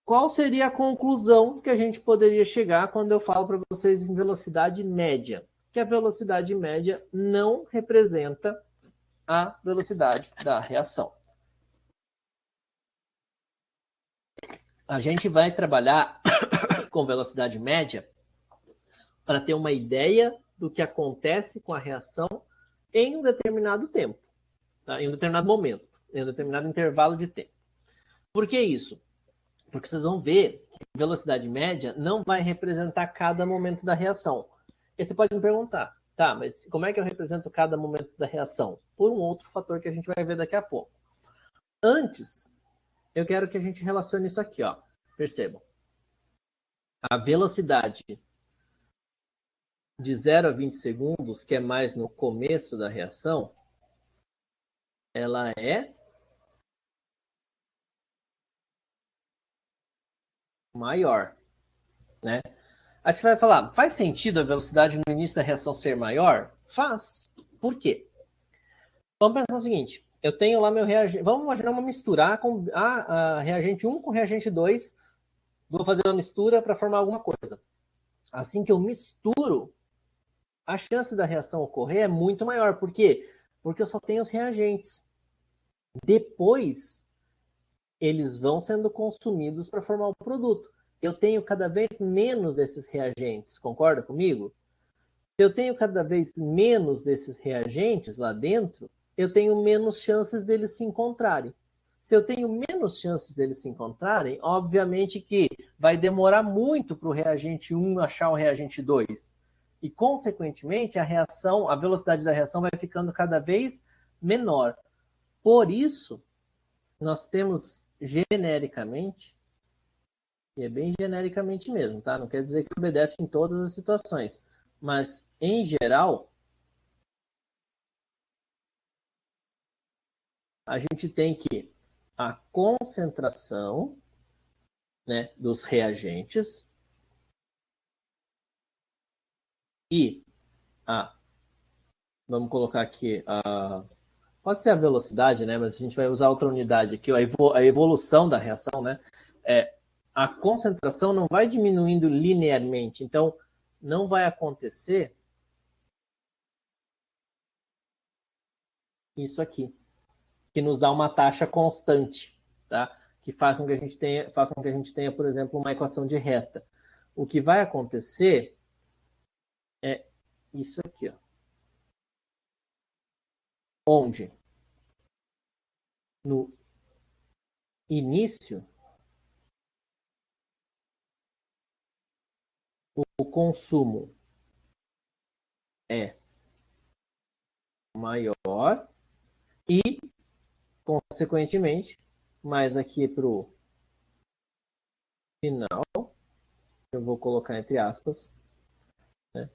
Qual seria a conclusão que a gente poderia chegar quando eu falo para vocês em velocidade média? Que a velocidade média não representa a velocidade da reação. A gente vai trabalhar com velocidade média para ter uma ideia do que acontece com a reação em um determinado tempo, tá? Em um determinado momento, em um determinado intervalo de tempo. Por que isso? Porque vocês vão ver que a velocidade média não vai representar cada momento da reação. E você pode me perguntar, Tá, mas como é que eu represento cada momento da reação? Por um outro fator que a gente vai ver daqui a pouco. Antes, eu quero que a gente relacione isso aqui, ó. Percebam. A velocidade de 0 a 20 segundos, que é mais no começo da reação, ela é maior, né? Aí você vai falar, faz sentido a velocidade no início da reação ser maior? Faz. Por quê? Vamos pensar o seguinte, eu tenho lá meu reagente, vamos imaginar uma mistura, com a reagente 1 com reagente 2, vou fazer uma mistura para formar alguma coisa. Assim que eu misturo, a chance da reação ocorrer é muito maior. Por quê? Porque eu só tenho os reagentes. Depois, eles vão sendo consumidos para formar o produto. Eu tenho cada vez menos desses reagentes, concorda comigo? Se eu tenho cada vez menos desses reagentes lá dentro, eu tenho menos chances deles se encontrarem. Se eu tenho menos chances deles se encontrarem, obviamente que vai demorar muito para o reagente 1 achar o reagente 2. E, consequentemente, a velocidade da reação vai ficando cada vez menor. Por isso, nós temos genericamente, e é bem genericamente mesmo, tá? Não quer dizer que obedece em todas as situações, mas, em geral, a gente tem que a concentração, né, dos reagentes e vamos colocar aqui, pode ser a velocidade, né, mas a gente vai usar outra unidade aqui, a evolução da reação, né, a concentração não vai diminuindo linearmente, então não vai acontecer isso aqui, que nos dá uma taxa constante, tá? Que faz com que a gente tenha, por exemplo, uma equação de reta. O que vai acontecer é isso aqui, ó. Onde no início o consumo é maior e, consequentemente, mais aqui para o final, eu vou colocar entre aspas, né,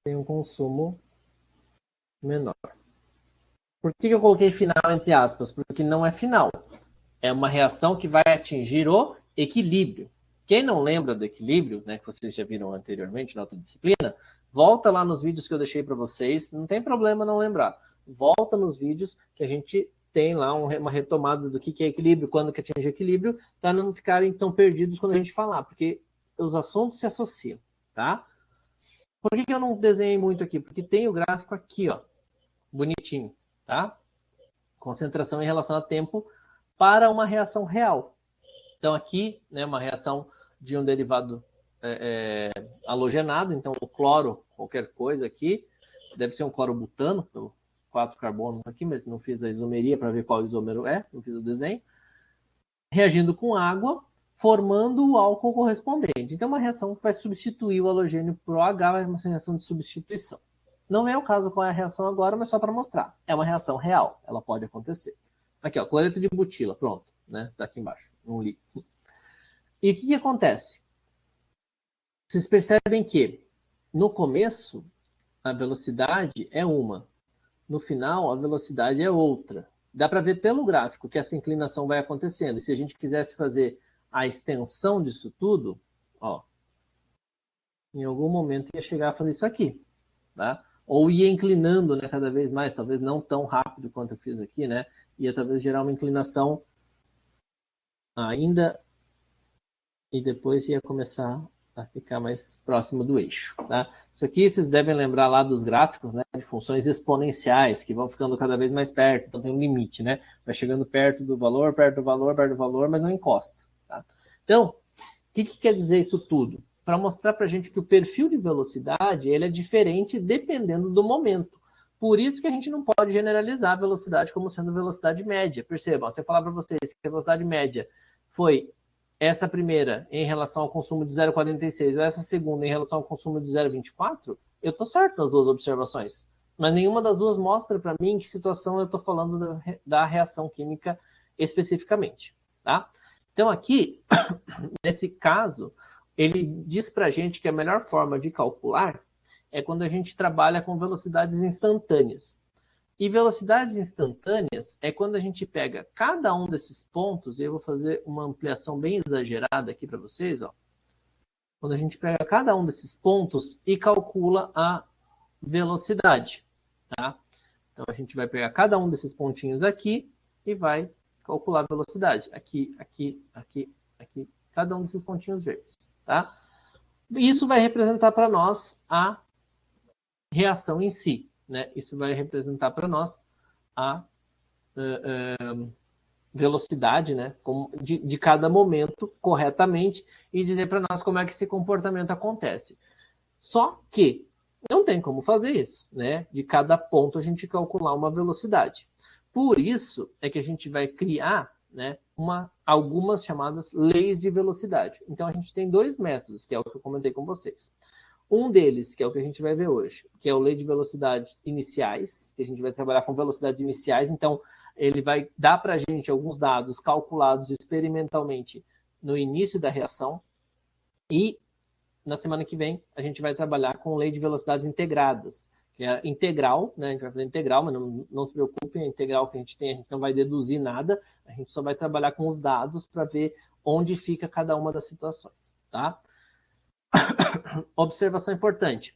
tem um consumo menor. Por que eu coloquei final entre aspas? Porque não é final. É uma reação que vai atingir o equilíbrio. Quem não lembra do equilíbrio, né, que vocês já viram anteriormente na outra disciplina, volta lá nos vídeos que eu deixei para vocês. Não tem problema não lembrar. Volta nos vídeos que a gente tem lá uma retomada do que é equilíbrio, quando que atinge equilíbrio, para não ficarem tão perdidos quando a gente falar, porque os assuntos se associam, tá? Por que eu não desenhei muito aqui? Porque tem o gráfico aqui, ó, bonitinho, tá? Concentração em relação a tempo para uma reação real. Então aqui, né, uma reação de um derivado halogenado, então o cloro, qualquer coisa aqui, deve ser um clorobutano, 4 carbonos aqui, mas não fiz a isomeria para ver qual isômero é, não fiz o desenho, reagindo com água, formando o álcool correspondente. Então, uma reação que vai substituir o halogênio por OH, é uma reação de substituição. Não é o caso qual é a reação agora, mas só para mostrar. É uma reação real, ela pode acontecer. Aqui, ó, cloreto de butila, pronto, né? Tá aqui embaixo, não li. E o que acontece? Vocês percebem que, no começo, a velocidade é uma. No final, a velocidade é outra. Dá para ver pelo gráfico que essa inclinação vai acontecendo. E se a gente quisesse fazer a extensão disso tudo, ó, em algum momento ia chegar a fazer isso aqui, tá? Ou ia inclinando, né, cada vez mais, talvez não tão rápido quanto eu fiz aqui, né? Ia talvez gerar uma inclinação ainda e depois ia começar a ficar mais próximo do eixo, tá? Isso aqui vocês devem lembrar lá dos gráficos, né, de funções exponenciais, que vão ficando cada vez mais perto, então tem um limite, né? Vai chegando perto do valor, perto do valor, perto do valor, mas não encosta, tá? Então, o que quer dizer isso tudo? Para mostrar para a gente que o perfil de velocidade ele é diferente dependendo do momento. Por isso que a gente não pode generalizar a velocidade como sendo velocidade média. Percebam, se eu falar para vocês que a velocidade média foi essa primeira em relação ao consumo de 0,46 ou essa segunda em relação ao consumo de 0,24, Eu estou certo nas duas observações, mas nenhuma das duas mostra para mim em que situação eu estou falando da reação química especificamente, tá? Então aqui, nesse caso, ele diz para a gente que a melhor forma de calcular é quando a gente trabalha com velocidades instantâneas. E velocidades instantâneas é quando a gente pega cada um desses pontos, e eu vou fazer uma ampliação bem exagerada aqui para vocês, ó. Quando a gente pega cada um desses pontos e calcula a velocidade, tá? Então a gente vai pegar cada um desses pontinhos aqui e vai calcular a velocidade. Aqui, aqui, aqui, aqui, cada um desses pontinhos verdes, tá? Isso vai representar para nós a reação em si, né? Isso vai representar para nós a velocidade, né, de cada momento corretamente e dizer para nós como é que esse comportamento acontece. Só que não tem como fazer isso, né? De cada ponto a gente calcular uma velocidade. Por isso é que a gente vai criar, né, algumas chamadas leis de velocidade. Então a gente tem dois métodos, que é o que eu comentei com vocês. Um deles, que é o que a gente vai ver hoje, que é o lei de velocidades iniciais, que a gente vai trabalhar com velocidades iniciais. Então, ele vai dar para a gente alguns dados calculados experimentalmente no início da reação. E, na semana que vem, a gente vai trabalhar com lei de velocidades integradas, que é integral, né? A gente vai fazer integral, mas não se preocupem, a integral que a gente tem, a gente não vai deduzir nada, a gente só vai trabalhar com os dados para ver onde fica cada uma das situações, tá? Observação importante.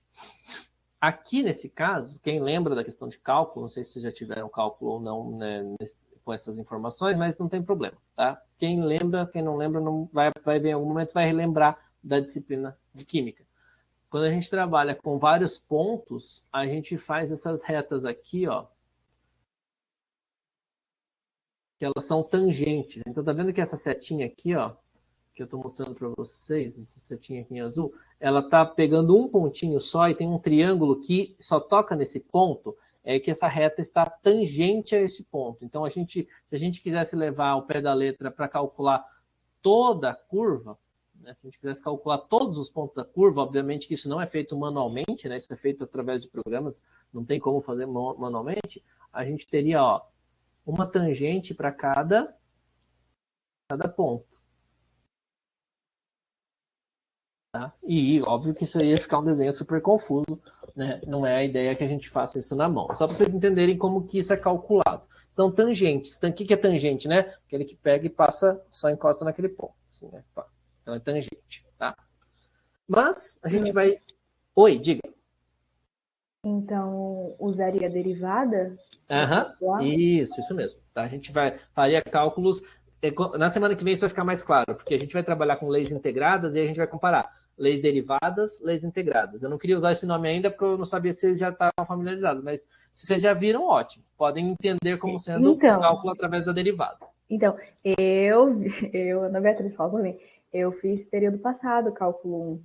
Aqui, nesse caso, quem lembra da questão de cálculo, não sei se vocês já tiveram cálculo ou não, né, com essas informações, mas não tem problema, tá? Quem lembra, quem não lembra, não vai ver em algum momento, vai relembrar da disciplina de química. Quando a gente trabalha com vários pontos, a gente faz essas retas aqui, ó, que elas são tangentes. Então, tá vendo que essa setinha aqui, ó, que eu estou mostrando para vocês, essa setinha aqui em azul, ela está pegando um pontinho só e tem um triângulo que só toca nesse ponto, é que essa reta está tangente a esse ponto. Então, se a gente quisesse levar ao pé da letra para calcular toda a curva, né, se a gente quisesse calcular todos os pontos da curva, obviamente que isso não é feito manualmente, né, isso é feito através de programas, não tem como fazer manualmente, a gente teria, ó, uma tangente para cada ponto. Tá? E óbvio que isso ia ficar um desenho super confuso, né? Não é a ideia que a gente faça isso na mão. Só para vocês entenderem como que isso é calculado. São tangentes. Então, o que é tangente, né? Aquele que pega e passa, só encosta naquele ponto. Assim, né? Então é tangente, tá? Mas a gente vai... Oi, diga. Então, usaria a derivada? Isso mesmo. Tá? A gente faria cálculos... Na semana que vem isso vai ficar mais claro, porque a gente vai trabalhar com leis integradas e a gente vai comparar leis derivadas, leis integradas. Eu não queria usar esse nome ainda porque eu não sabia se vocês já estavam familiarizados, mas se vocês já viram, ótimo. Podem entender como sendo cálculo através da derivada. Então, Ana Beatriz, fala pra mim, eu fiz período passado cálculo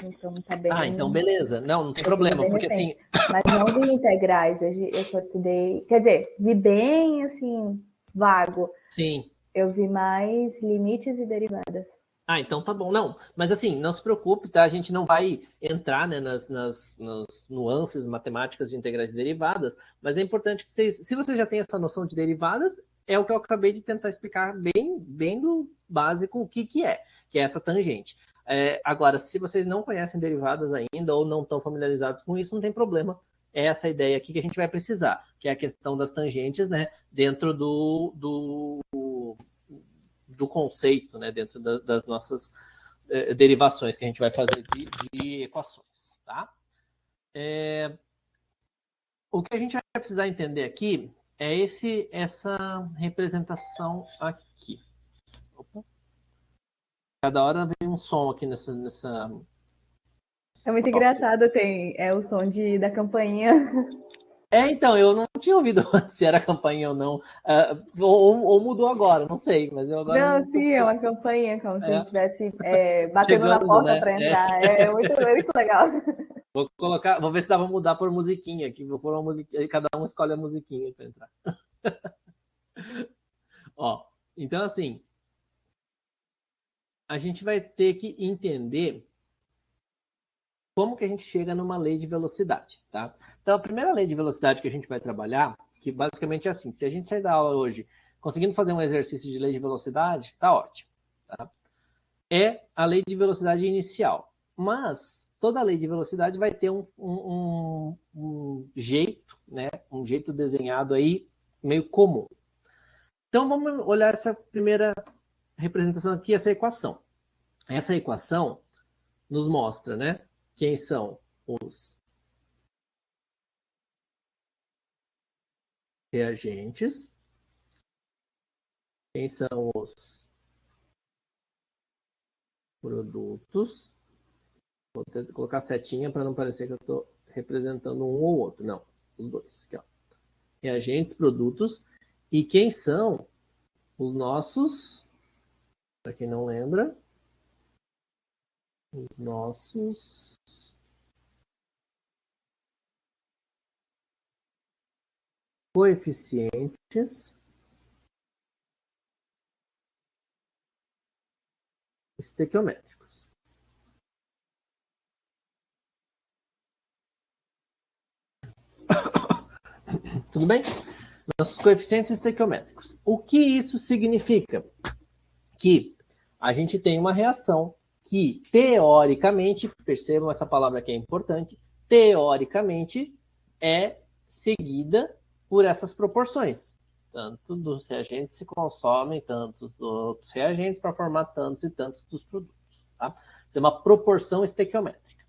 1. Então tá bem. Então beleza. Não tem problema, porque recente. Assim. Mas não vi integrais, eu só estudei. Quer dizer, vi bem assim, vago. Sim. Eu vi mais limites e derivadas. Então tá bom. Não, mas assim, não se preocupe, tá? A gente não vai entrar, né, nas nuances matemáticas de integrais e derivadas, mas é importante que vocês, se vocês já têm essa noção de derivadas, é o que eu acabei de tentar explicar bem do básico o que é essa tangente. Agora, se vocês não conhecem derivadas ainda ou não estão familiarizados com isso, não tem problema. É essa ideia aqui que a gente vai precisar, que é a questão das tangentes, né, dentro do conceito, né, dentro das nossas derivações que a gente vai fazer de equações, tá? O que a gente vai precisar entender aqui é essa representação aqui. Opa. Cada hora vem um som aqui nessa é muito engraçado, tem o som da campainha. Então, eu não tinha ouvido se era campainha ou não. Ou mudou agora, não sei. Mas eu agora não, sim, é uma campainha, como se estivesse batendo na porta, né, para entrar. É muito legal. Vou ver se dá pra mudar por musiquinha aqui. Vou pôr uma musiquinha, cada um escolhe a musiquinha para entrar. Ó, então assim, a gente vai ter que entender como que a gente chega numa lei de velocidade, tá? Então, a primeira lei de velocidade que a gente vai trabalhar, que basicamente é assim, se a gente sair da aula hoje conseguindo fazer um exercício de lei de velocidade, tá ótimo, tá? É a lei de velocidade inicial. Mas toda lei de velocidade vai ter um jeito, né? Um jeito desenhado aí meio comum. Então, vamos olhar essa primeira representação aqui, essa equação. Essa equação nos mostra, né? Quem são os reagentes, quem são os produtos. Vou tentar colocar setinha para não parecer que eu estou representando um ou outro. Não, os dois. Aqui, ó. Reagentes, produtos. E quem são os nossos, para quem não lembra, os nossos coeficientes estequiométricos. Tudo bem? Nossos coeficientes estequiométricos. O que isso significa? Que a gente tem uma reação que, teoricamente, percebam essa palavra que é importante, teoricamente é seguida por essas proporções. Tanto dos reagentes se consomem, tantos dos outros reagentes para formar tantos e tantos dos produtos. Tá? Tem uma proporção estequiométrica.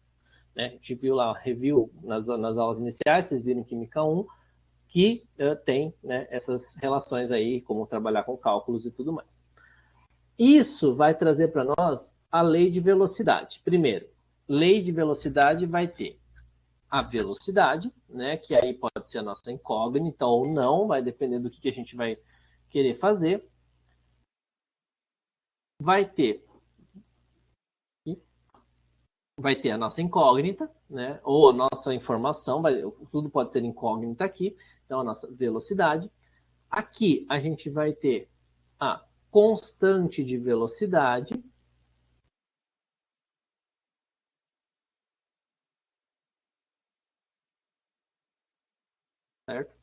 Né? A gente viu lá, review nas aulas iniciais, vocês viram em Química 1, que tem, né, essas relações aí, como trabalhar com cálculos e tudo mais. Isso vai trazer para nós a lei de velocidade. Primeiro, lei de velocidade vai ter a velocidade, né, que aí pode ser a nossa incógnita ou não, vai depender do que a gente vai querer fazer. Vai ter a nossa incógnita, né, ou a nossa informação, tudo pode ser incógnita aqui, então a nossa velocidade. Aqui a gente vai ter a constante de velocidade, certo?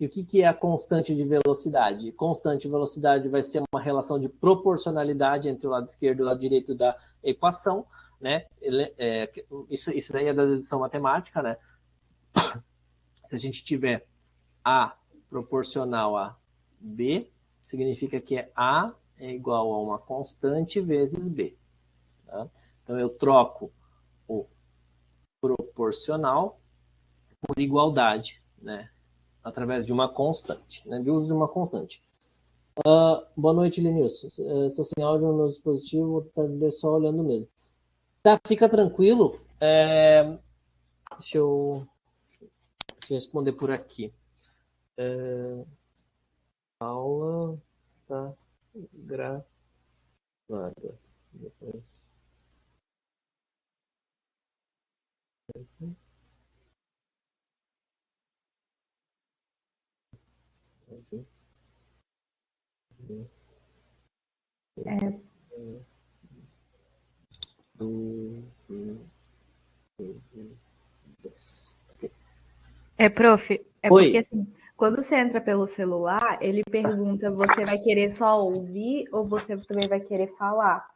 E o que é a constante de velocidade? Constante de velocidade vai ser uma relação de proporcionalidade entre o lado esquerdo e o lado direito da equação, né? Isso daí é da dedução matemática, né? Se a gente tiver A proporcional a B, significa que A é igual a uma constante vezes B. Tá? Então, eu troco o proporcional por igualdade, né? Através de uma constante, né? De uso de uma constante. Boa noite, Linilson. Estou sem áudio no dispositivo, tá só olhando mesmo. Tá, fica tranquilo. Deixa eu responder por aqui. Aula está gravada. Depois. Prof, Oi. Porque assim, quando você entra pelo celular, ele pergunta, você vai querer só ouvir ou você também vai querer falar?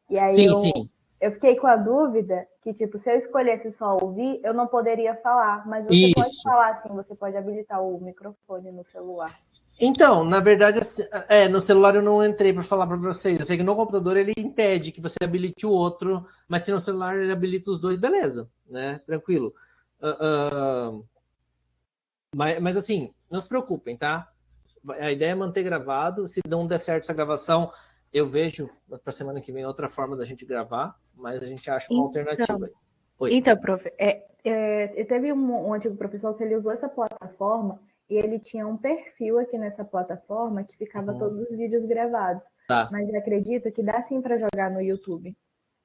E aí sim. Eu fiquei com a dúvida que, tipo, se eu escolhesse só ouvir, eu não poderia falar, mas você pode falar sim, você pode habilitar o microfone no celular. Então, na verdade, no celular eu não entrei para falar para vocês. Eu sei que no computador ele impede que você habilite o outro, mas se no celular ele habilita os dois, beleza, né? Tranquilo. Mas assim, não se preocupem, tá? A ideia é manter gravado. Se não der certo essa gravação, eu vejo para semana que vem outra forma da gente gravar, mas a gente acha uma alternativa. Então, prof, teve um antigo professor que ele usou essa plataforma e ele tinha um perfil aqui nessa plataforma que ficava todos os vídeos gravados. Tá. Mas eu acredito que dá sim para jogar no YouTube.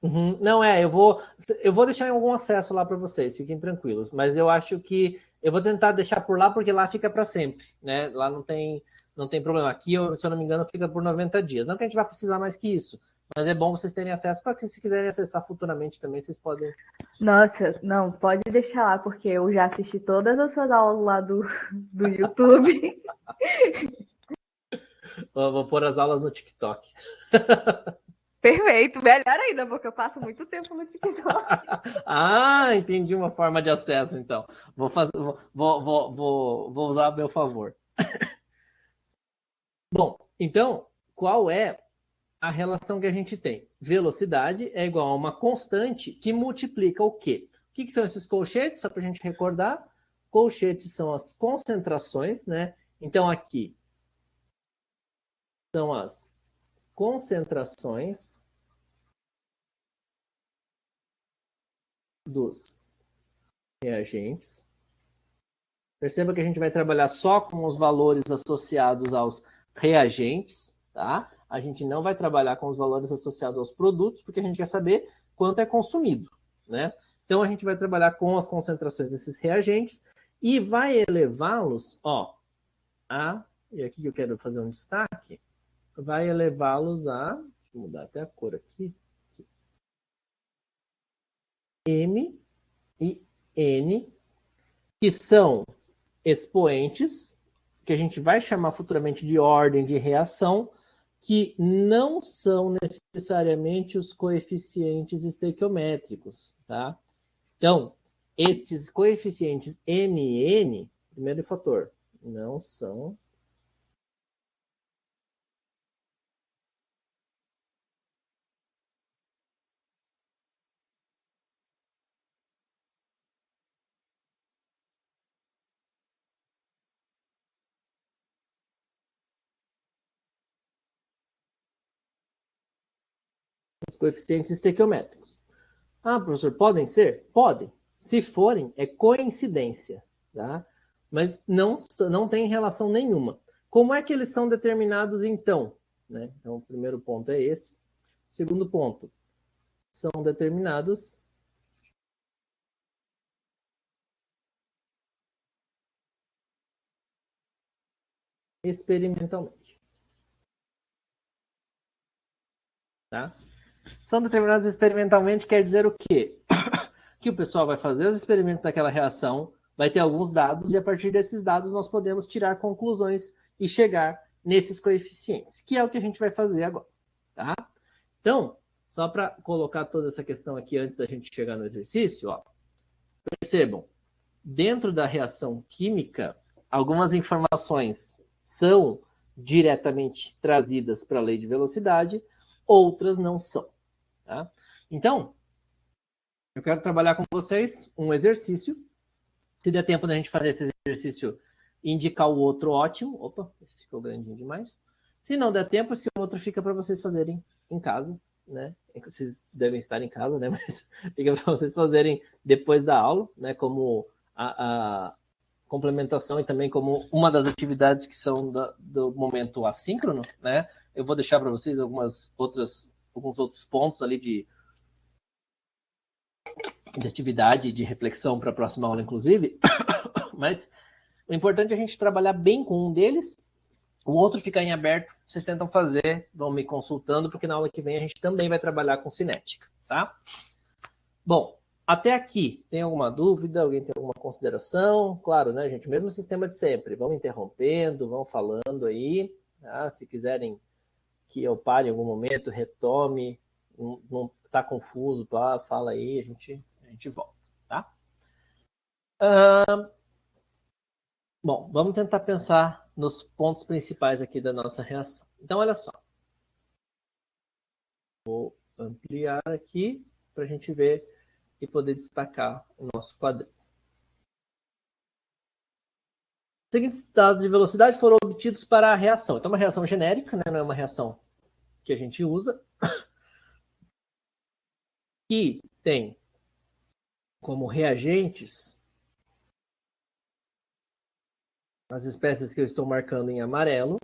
Não, eu vou deixar em algum acesso lá para vocês, fiquem tranquilos. Mas eu acho que eu vou tentar deixar por lá, porque lá fica para sempre, né? Lá não tem problema. Aqui, se eu não me engano, fica por 90 dias. Não que a gente vai precisar mais que isso, Mas é bom vocês terem acesso para que, se quiserem acessar futuramente também, vocês podem. Nossa, não, pode deixar lá, porque eu já assisti todas as suas aulas lá do YouTube. Eu vou pôr as aulas no TikTok. Perfeito, melhor ainda, porque eu passo muito tempo no TikTok. Ah, entendi uma forma de acesso, então. Vou usar a meu favor. Bom, então, qual é a relação que a gente tem? Velocidade é igual a uma constante que multiplica o quê? O que são esses colchetes? Só para a gente recordar. Colchetes são as concentrações, né? Então, aqui são as concentrações dos reagentes. Perceba que a gente vai trabalhar só com os valores associados aos reagentes, tá? A gente não vai trabalhar com os valores associados aos produtos, porque a gente quer saber quanto é consumido, né? Então, a gente vai trabalhar com as concentrações desses reagentes e vai elevá-los, ó, e aqui que eu quero fazer um destaque, vai elevá-los a, deixa eu mudar até a cor aqui, M e N, que são expoentes, que a gente vai chamar futuramente de ordem de reação, que não são necessariamente os coeficientes estequiométricos, tá? Então, estes coeficientes M e N, primeiro fator, não são os coeficientes estequiométricos. Ah, professor, podem ser? Podem. Se forem, é coincidência, tá? Mas não tem relação nenhuma. Como é que eles são determinados, então? Né? Então, o primeiro ponto é esse. Segundo ponto, são determinados experimentalmente. Tá? São determinados experimentalmente quer dizer o quê? Que o pessoal vai fazer os experimentos daquela reação, vai ter alguns dados, e a partir desses dados nós podemos tirar conclusões e chegar nesses coeficientes, que é o que a gente vai fazer agora. Tá? Então, só para colocar toda essa questão aqui antes da gente chegar no exercício, ó, percebam, dentro da reação química, algumas informações são diretamente trazidas para a lei de velocidade, outras não são. Tá? Então, eu quero trabalhar com vocês um exercício. Se der tempo da gente fazer esse exercício e indicar o outro, ótimo. Opa, esse ficou grandinho demais. Se não der tempo, esse outro fica para vocês fazerem em casa, né? Vocês devem estar em casa, né? Mas fica para vocês fazerem depois da aula, né? Como a complementação e também como uma das atividades que são do momento assíncrono, né? Eu vou deixar para vocês alguns outros pontos ali de atividade, de reflexão para a próxima aula, inclusive. Mas o importante é a gente trabalhar bem com um deles, o outro ficar em aberto, vocês tentam fazer, vão me consultando, porque na aula que vem a gente também vai trabalhar com cinética, tá? Bom, até aqui, tem alguma dúvida? Alguém tem alguma consideração? Claro, né, gente? Mesmo sistema de sempre. Vão interrompendo, vão falando aí. Tá? Se quiserem que eu pare em algum momento, retome. Não está confuso, tá? Fala aí, a gente volta, tá? Bom, vamos tentar pensar nos pontos principais aqui da nossa reação. Então, olha só. Vou ampliar aqui para a gente ver e poder destacar o nosso quadrinho. Os seguintes dados de velocidade foram obtidos para a reação. Então, uma reação genérica, né? Não é uma reação que a gente usa, que tem como reagentes as espécies que eu estou marcando em amarelo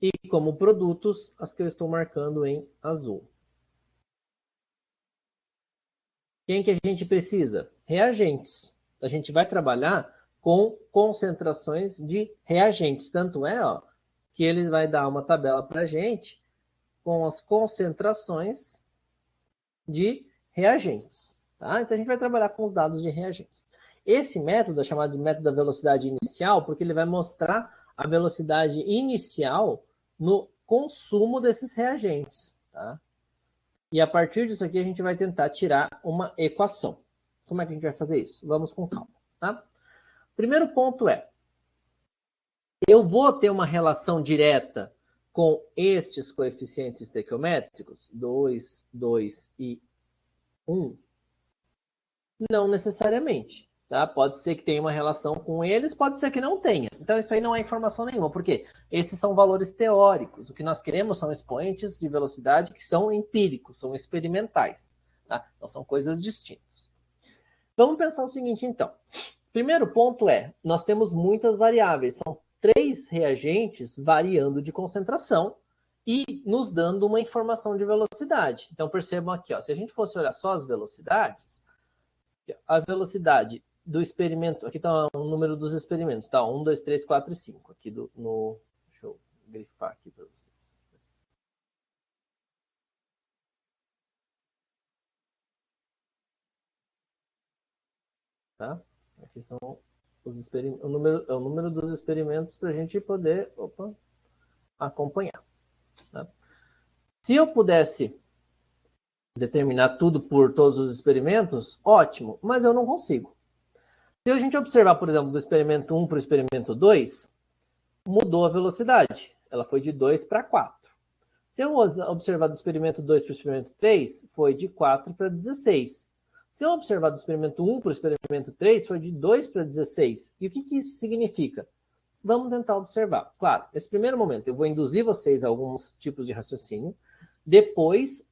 e como produtos as que eu estou marcando em azul. Quem que a gente precisa? Reagentes. A gente vai trabalhar com concentrações de reagentes. Tanto é, ó, que ele vai dar uma tabela para a gente com as concentrações de reagentes. Tá? Então, a gente vai trabalhar com os dados de reagentes. Esse método é chamado de método da velocidade inicial, porque ele vai mostrar a velocidade inicial no consumo desses reagentes. Tá? E a partir disso aqui, a gente vai tentar tirar uma equação. Como é que a gente vai fazer isso? Vamos com calma. Tá? Primeiro ponto é, eu vou ter uma relação direta com estes coeficientes estequiométricos, 2, 2 e 1? Não necessariamente. Tá? Pode ser que tenha uma relação com eles, pode ser que não tenha. Então, isso aí não é informação nenhuma, porque esses são valores teóricos. O que nós queremos são expoentes de velocidade que são empíricos, são experimentais. Tá? Então, são coisas distintas. Vamos pensar o seguinte, então. Primeiro ponto é, nós temos muitas variáveis. São 3 reagentes variando de concentração e nos dando uma informação de velocidade. Então, percebam aqui, ó, se a gente fosse olhar só as velocidades, a velocidade do experimento, aqui está o número dos experimentos, tá? 1, 2, 3, 4 e 5. Aqui deixa eu grifar aqui para vocês. Tá? Aqui são os o número dos experimentos para a gente poder acompanhar. Tá? Se eu pudesse determinar tudo por todos os experimentos, ótimo, mas eu não consigo. Se a gente observar, por exemplo, do experimento 1 para o experimento 2, mudou a velocidade. Ela foi de 2 para 4. Se eu observar do experimento 2 para o experimento 3, foi de 4 para 16. Se eu observar do experimento 1 para o experimento 3, foi de 2 para 16. E o que isso significa? Vamos tentar observar. Claro, nesse primeiro momento, eu vou induzir vocês a alguns tipos de raciocínio. Depois,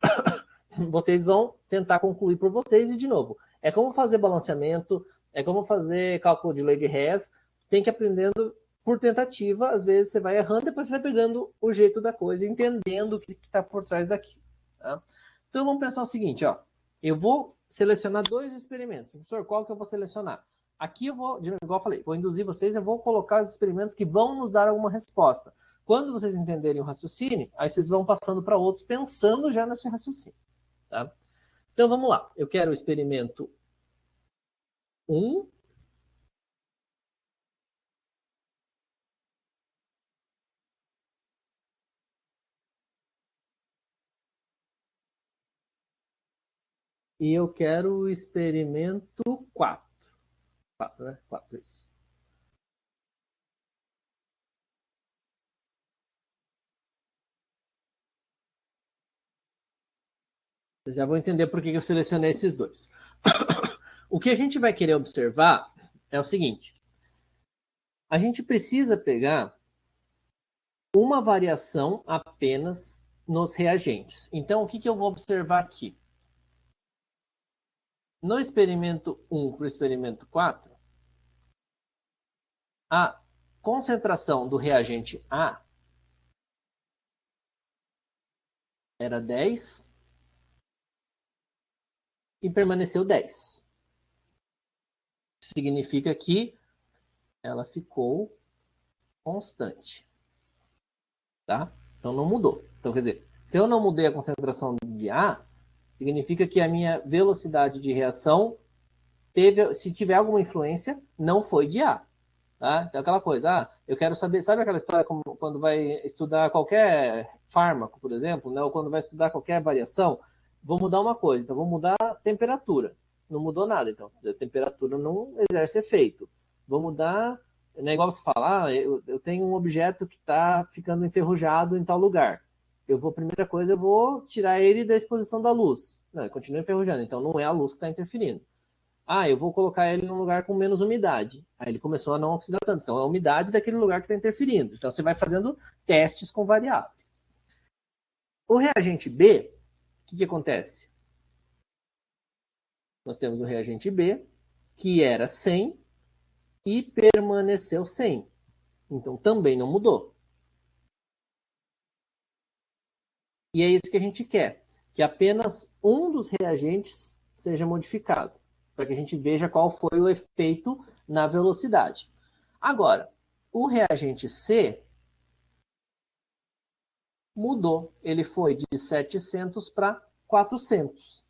vocês vão tentar concluir por vocês. E, de novo, é como fazer balanceamento, é como fazer cálculo de lei de Hess. Tem que ir aprendendo por tentativa. Às vezes você vai errando, depois você vai pegando o jeito da coisa, entendendo o que está por trás daqui. Tá? Então, vamos pensar o seguinte, ó. Eu vou selecionar 2 experimentos. Professor, qual que eu vou selecionar? Aqui eu vou, igual eu falei, vou induzir vocês, eu vou colocar os experimentos que vão nos dar alguma resposta. Quando vocês entenderem o raciocínio, aí vocês vão passando para outros, pensando já nesse raciocínio. Tá? Então, vamos lá. Eu quero o experimento 1. E eu quero o experimento 4. 4, né? 4, isso. Vocês já vão entender por que eu selecionei esses 2. O que a gente vai querer observar é o seguinte. A gente precisa pegar uma variação apenas nos reagentes. Então, o que eu vou observar aqui? No experimento 1 para o experimento 4, a concentração do reagente A era 10 e permaneceu 10. Significa que ela ficou constante. Tá? Então não mudou. Então, quer dizer, se eu não mudei a concentração de A, significa que a minha velocidade de reação teve, se tiver alguma influência, não foi de A. Tá? Então, aquela coisa, eu quero saber, sabe aquela história como quando vai estudar qualquer fármaco, por exemplo, né? Ou quando vai estudar qualquer variação, vou mudar uma coisa, então vou mudar a temperatura. Não mudou nada, então a temperatura não exerce efeito. Vou mudar, não é igual você falar, eu tenho um objeto que está ficando enferrujado em tal lugar. Primeira coisa, eu vou tirar ele da exposição da luz. Não, ele continua enferrujando, então não é a luz que está interferindo. Eu vou colocar ele num lugar com menos umidade. Aí ele começou a não oxidar tanto. Então é a umidade daquele lugar que está interferindo. Então você vai fazendo testes com variáveis. O reagente B, o que acontece? Nós temos o reagente B, que era 100 e permaneceu 100. Então também não mudou. E é isso que a gente quer, que apenas um dos reagentes seja modificado, para que a gente veja qual foi o efeito na velocidade. Agora, o reagente C, mudou. Ele foi de 700 para 400.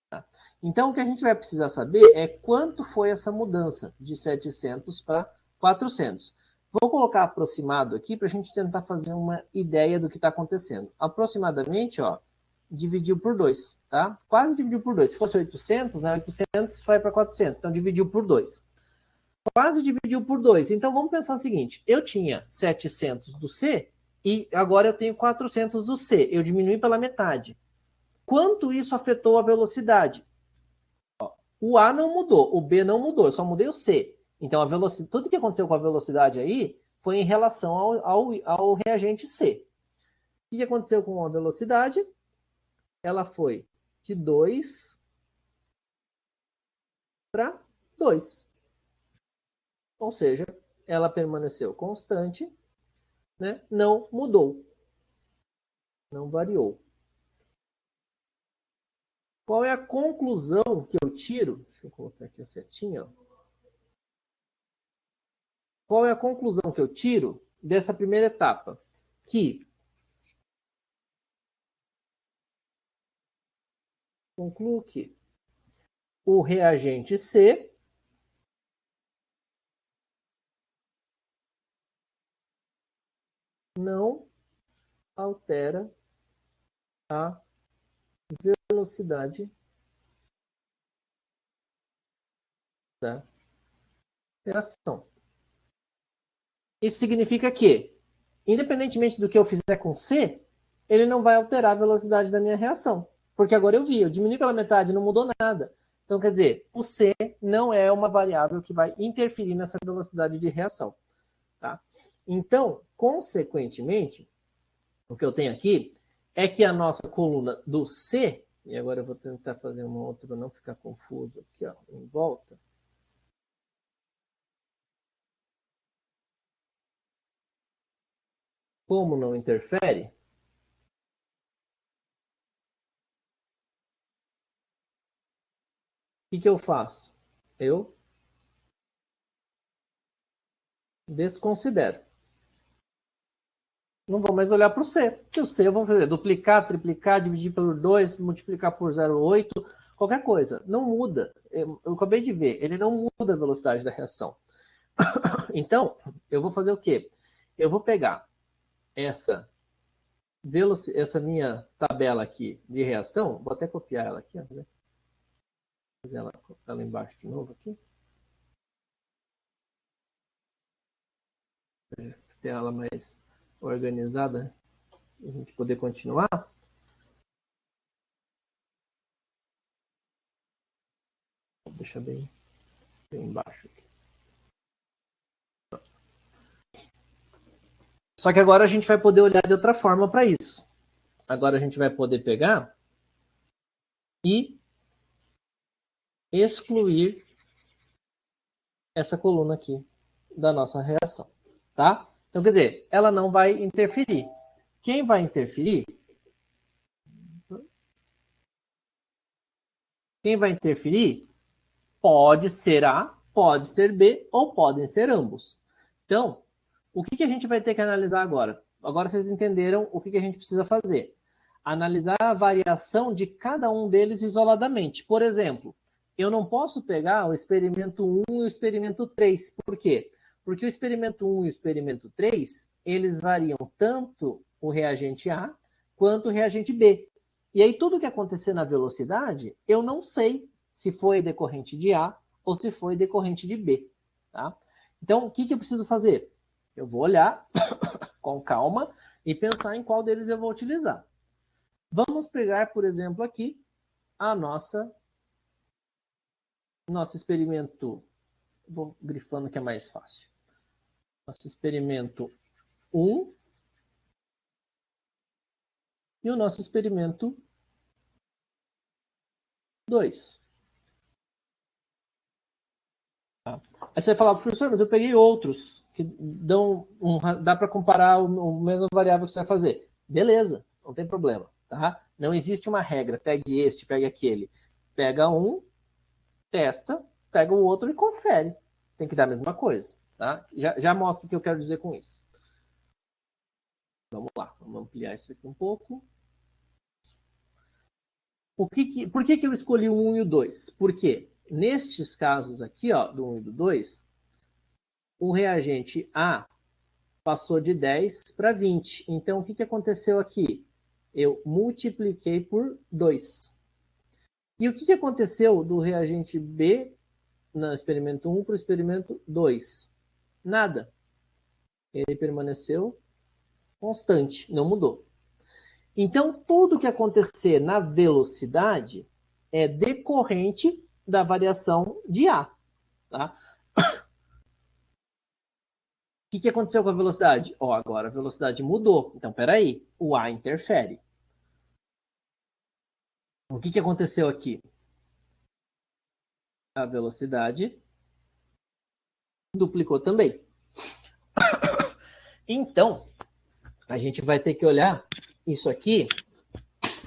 Tá? Então, o que a gente vai precisar saber é quanto foi essa mudança de 700 para 400. Vou colocar aproximado aqui para a gente tentar fazer uma ideia do que está acontecendo. Aproximadamente, ó, dividiu por 2, tá? Quase dividiu por 2. Se fosse 800, né? 800 vai para 400, então dividiu por 2. Quase dividiu por 2. Então, vamos pensar o seguinte. Eu tinha 700 do C e agora eu tenho 400 do C. Eu diminui pela metade. Quanto isso afetou a velocidade? O A não mudou, o B não mudou, eu só mudei o C. Então, a velocidade, tudo que aconteceu com a velocidade aí foi em relação ao reagente C. O que aconteceu com a velocidade? Ela foi de 2 para 2. Ou seja, ela permaneceu constante, né? Não mudou, não variou. Qual é a conclusão que eu tiro? Deixa eu colocar aqui a setinha. Qual é a conclusão que eu tiro dessa primeira etapa? Que concluo que o reagente C não altera a velocidade da reação. Isso significa que, independentemente do que eu fizer com C, ele não vai alterar a velocidade da minha reação. Porque agora eu diminui pela metade, não mudou nada. Então, quer dizer, o C não é uma variável que vai interferir nessa velocidade de reação. Tá? Então, consequentemente, o que eu tenho aqui é que a nossa coluna do C, e agora eu vou tentar fazer uma outra para não ficar confuso aqui, ó, em volta. Como não interfere, o que eu faço? Eu desconsidero. Não vou mais olhar para o C, porque o C eu vou fazer duplicar, triplicar, dividir por 2, multiplicar por 0,8, qualquer coisa. Não muda. Eu acabei de ver, ele não muda a velocidade da reação. Então, eu vou fazer o quê? Eu vou pegar essa minha tabela aqui de reação, vou até copiar ela aqui, né? Fazer ela embaixo de novo aqui. Ter ela mais organizada, para a gente poder continuar. Vou deixar bem embaixo aqui. Só que agora a gente vai poder olhar de outra forma para isso. Agora a gente vai poder pegar e excluir essa coluna aqui da nossa reação, tá? Então, quer dizer, ela não vai interferir. Quem vai interferir? Quem vai interferir pode ser A, pode ser B ou podem ser ambos. Então, o que a gente vai ter que analisar agora? Agora vocês entenderam o que a gente precisa fazer. Analisar a variação de cada um deles isoladamente. Por exemplo, eu não posso pegar o experimento 1 e o experimento 3. Por quê? Porque o experimento 1 e o experimento 3, eles variam tanto o reagente A quanto o reagente B. E aí tudo que acontecer na velocidade, eu não sei se foi decorrente de A ou se foi decorrente de B. Tá? Então, o que eu preciso fazer? Eu vou olhar com calma e pensar em qual deles eu vou utilizar. Vamos pegar, por exemplo, aqui a nosso experimento. Vou grifando que é mais fácil. Nosso experimento 1 e o nosso experimento 2. Tá? Aí você vai falar, professor, mas eu peguei outros que dá para comparar o mesmo variável que você vai fazer. Beleza, não tem problema. Tá? Não existe uma regra, pegue este, pegue aquele. Pega um, testa, pega o outro e confere. Tem que dar a mesma coisa. Tá? Já mostro o que eu quero dizer com isso. Vamos lá, vamos ampliar isso aqui um pouco. Por que eu escolhi o 1 e o 2? Porque nestes casos aqui, ó, do 1 e do 2, o reagente A passou de 10 para 20. Então, o que aconteceu aqui? Eu multipliquei por 2. E o que aconteceu do reagente B no experimento 1 para o experimento 2? Nada. Ele permaneceu constante, não mudou. Então, tudo que acontecer na velocidade é decorrente da variação de A. Tá? O que aconteceu com a velocidade? Ó, agora a velocidade mudou. Então, peraí, o A interfere. O que aconteceu aqui? A velocidade duplicou também. Então, a gente vai ter que olhar isso aqui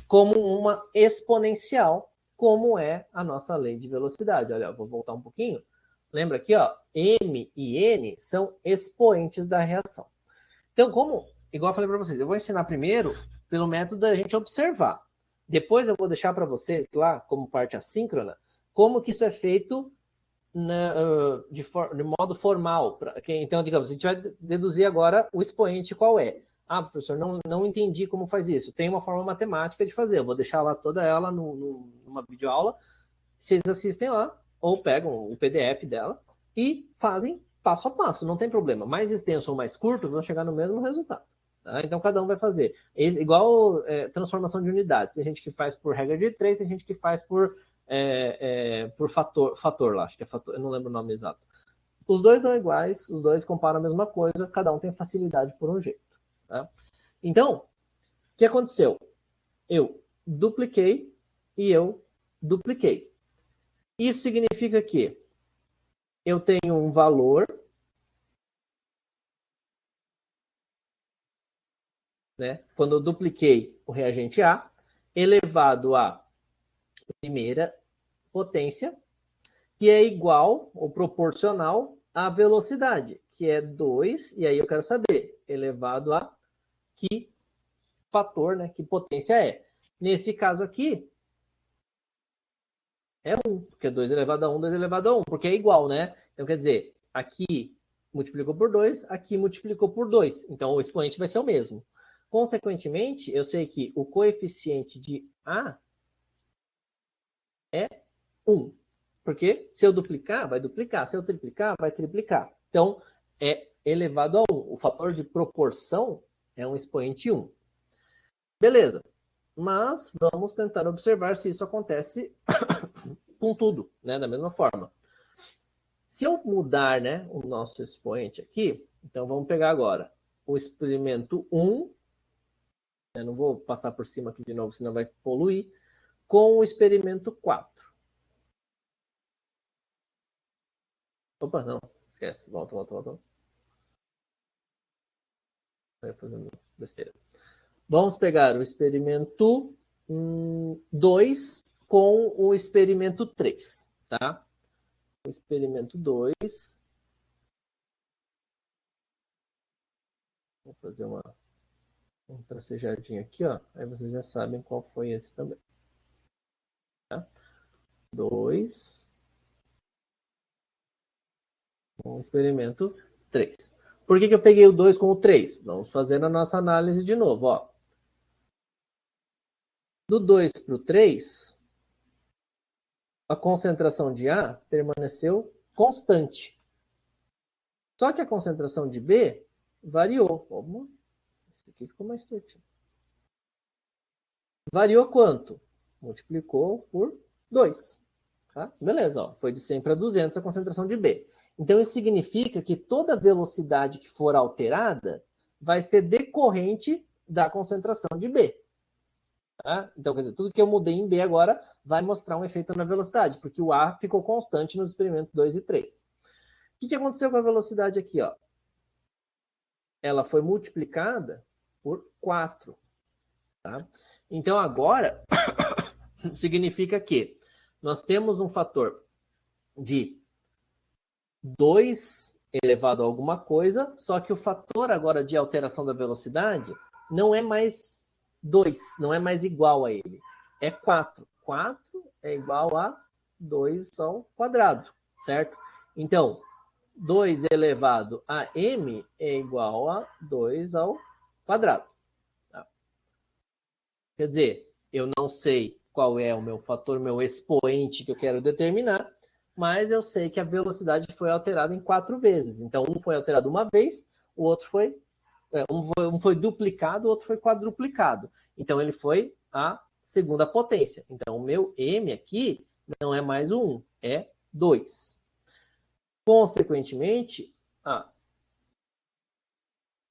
como uma exponencial, como é a nossa lei de velocidade. Olha, eu vou voltar um pouquinho. Lembra aqui, ó, M e N são expoentes da reação. Então, igual eu falei para vocês, eu vou ensinar primeiro pelo método da gente observar. Depois eu vou deixar para vocês lá, como parte assíncrona, como que isso é feito de modo formal. Então, digamos, a gente vai deduzir agora o expoente qual é. Ah, professor, não entendi como faz isso. Tem uma forma matemática de fazer. Eu vou deixar lá toda ela numa videoaula. Vocês assistem lá, ou pegam o PDF dela e fazem passo a passo. Não tem problema. Mais extenso ou mais curto, vão chegar no mesmo resultado. Tá? Então, cada um vai fazer. Igual transformação de unidades. Tem gente que faz por regra de 3, tem gente que faz por fator lá. Acho que é fator, eu não lembro o nome exato. Os dois são iguais, os dois comparam a mesma coisa, cada um tem facilidade por um jeito. Tá? Então, o que aconteceu? Eu dupliquei e eu dupliquei. Isso significa que eu tenho um valor, né, quando eu dupliquei o reagente A, elevado à primeira potência, que é igual ou proporcional à velocidade, que é 2, e aí eu quero saber, elevado a que fator, né, que potência é. Nesse caso aqui, é 1, porque 2 elevado a 1, 2 elevado a 1, porque é igual, né? Então, quer dizer, aqui multiplicou por 2, aqui multiplicou por 2. Então, o expoente vai ser o mesmo. Consequentemente, eu sei que o coeficiente de A é 1. Porque se eu duplicar, vai duplicar. Se eu triplicar, vai triplicar. Então, é elevado a 1. O fator de proporção é um expoente 1. Beleza. Mas vamos tentar observar se isso acontece com tudo, né? Da mesma forma. Se eu mudar, né, o nosso expoente aqui, então vamos pegar agora o experimento 1, eu não vou passar por cima aqui de novo, senão vai poluir, com o experimento 4. Opa, não, esquece, volta. Vai fazendo besteira. Vamos pegar o experimento 2 com o experimento 3, tá? O experimento 2. Vou fazer um tracejadinho aqui, ó. Aí vocês já sabem qual foi esse também. Tá? 2 com o experimento 3. Por que eu peguei o 2 com o 3? Vamos fazer a nossa análise de novo, ó. Do 2 para o 3, a concentração de A permaneceu constante. Só que a concentração de B variou. Opa, esse aqui ficou mais tortinho. Variou quanto? Multiplicou por 2. Tá? Beleza, ó. Foi de 100 para 200 a concentração de B. Então, isso significa que toda velocidade que for alterada vai ser decorrente da concentração de B. Tá? Então, quer dizer, tudo que eu mudei em B agora vai mostrar um efeito na velocidade, porque o A ficou constante nos experimentos 2 e 3. O que aconteceu com a velocidade aqui? Ó? Ela foi multiplicada por 4. Tá? Então, agora, significa que nós temos um fator de 2 elevado a alguma coisa, só que o fator agora de alteração da velocidade não é mais 2, não é mais igual a ele. É 4. 4 é igual a 2 ao quadrado, certo? Então, 2 elevado a m é igual a 2 ao quadrado. Tá? Quer dizer, eu não sei qual é o meu fator, meu expoente que eu quero determinar, mas eu sei que a velocidade foi alterada em 4 vezes. Então, um foi alterado uma vez, o outro foi um foi duplicado, o outro foi quadruplicado. Então, ele foi a segunda potência. Então, o meu m aqui não é mais o 1, é 2. Consequentemente,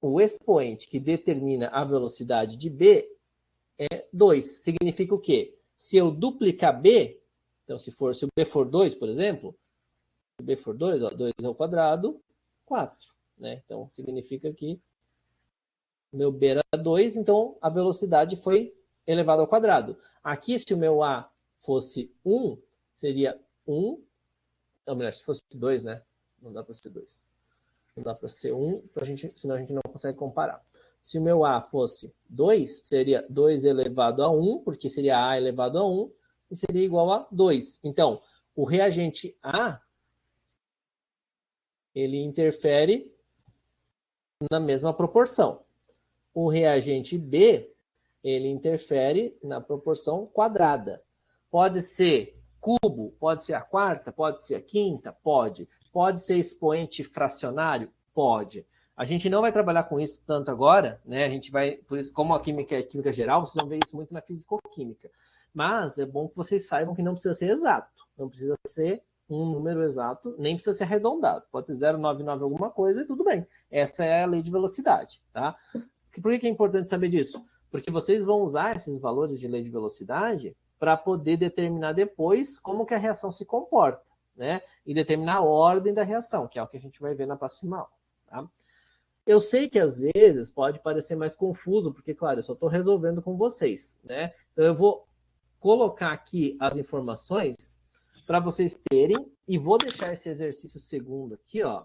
o expoente que determina a velocidade de b é 2. Significa o quê? Se eu duplicar b, então se o b for 2, por exemplo, se b for 2, 2 ao quadrado, 4. Né? Então, significa que meu b era 2, então a velocidade foi elevada ao quadrado. Aqui, se o meu a fosse 1, seria 1, ou melhor, se fosse 2, né? Não dá para ser 2. Não dá para ser 1, senão a gente não consegue comparar. Se o meu a fosse 2, seria 2 elevado a 1, porque seria a elevado a 1, e seria igual a 2. Então, o reagente A, ele interfere na mesma proporção. O reagente B, ele interfere na proporção quadrada. Pode ser cubo, pode ser a quarta, pode ser a quinta, pode. Pode ser expoente fracionário, pode. A gente não vai trabalhar com isso tanto agora, né? A gente vai, por isso, como a química é química geral, vocês vão ver isso muito na fisicoquímica. Mas é bom que vocês saibam que não precisa ser exato, não precisa ser um número exato, nem precisa ser arredondado. Pode ser 0,99 alguma coisa e tudo bem. Essa é a lei de velocidade, tá? Por que é importante saber disso? Porque vocês vão usar esses valores de lei de velocidade para poder determinar depois como que a reação se comporta, né? E determinar a ordem da reação, que é o que a gente vai ver na próxima aula, tá? Eu sei que às vezes pode parecer mais confuso, porque, claro, eu só estou resolvendo com vocês, né? Então eu vou colocar aqui as informações para vocês terem e vou deixar esse exercício segundo aqui, ó,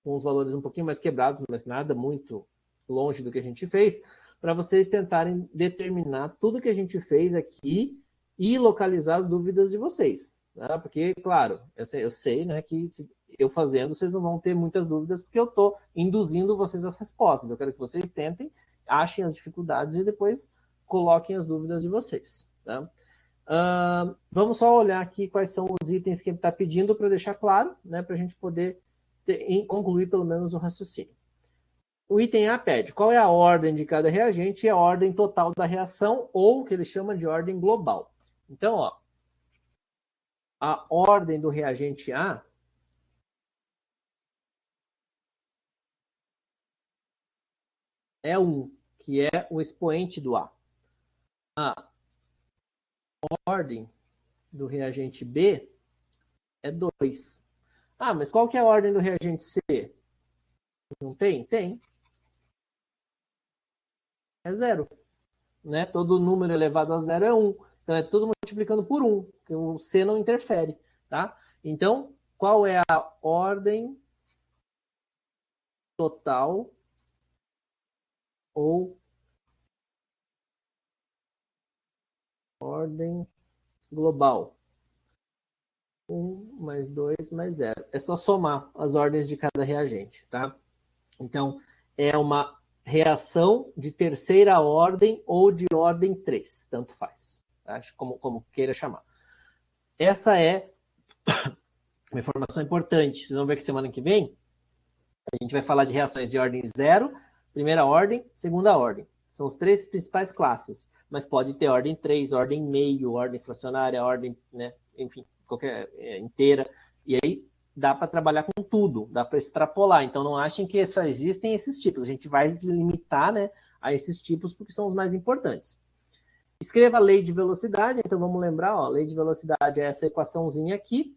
com os valores um pouquinho mais quebrados, mas nada muito longe do que a gente fez, para vocês tentarem determinar tudo que a gente fez aqui e localizar as dúvidas de vocês. Tá? Porque, claro, eu sei, né, que eu fazendo, vocês não vão ter muitas dúvidas, porque eu estou induzindo vocês às respostas. Eu quero que vocês tentem, achem as dificuldades e depois coloquem as dúvidas de vocês. Tá? Vamos só olhar aqui quais são os itens que ele está pedindo para deixar claro, né, para a gente poder concluir pelo menos o raciocínio. O item A pede qual é a ordem de cada reagente e a ordem total da reação, ou o que ele chama de ordem global. Então, ó, a ordem do reagente A é 1, que é o expoente do A. A ordem do reagente B é 2. Ah, mas qual que é a ordem do reagente C? Não tem? Tem. É 0. Né? Todo número elevado a 0 é 1. Então, é tudo multiplicando por 1, porque o C não interfere. Tá? Então, qual é a ordem total ou ordem global? 1 mais 2 mais 0. É só somar as ordens de cada reagente. Tá? Então, é uma reação de terceira ordem ou de ordem 3, tanto faz, tá? Como queira chamar. Essa é uma informação importante. Vocês vão ver que semana que vem a gente vai falar de reações de ordem 0, primeira ordem, segunda ordem. São as 3 principais classes, mas pode ter ordem 3, ordem meio, ordem fracionária, ordem, né, enfim, qualquer inteira. E aí dá para trabalhar com tudo, dá para extrapolar. Então, não achem que só existem esses tipos. A gente vai limitar, né, a esses tipos porque são os mais importantes. Escreva a lei de velocidade. Então, vamos lembrar, ó, a lei de velocidade é essa equaçãozinha aqui.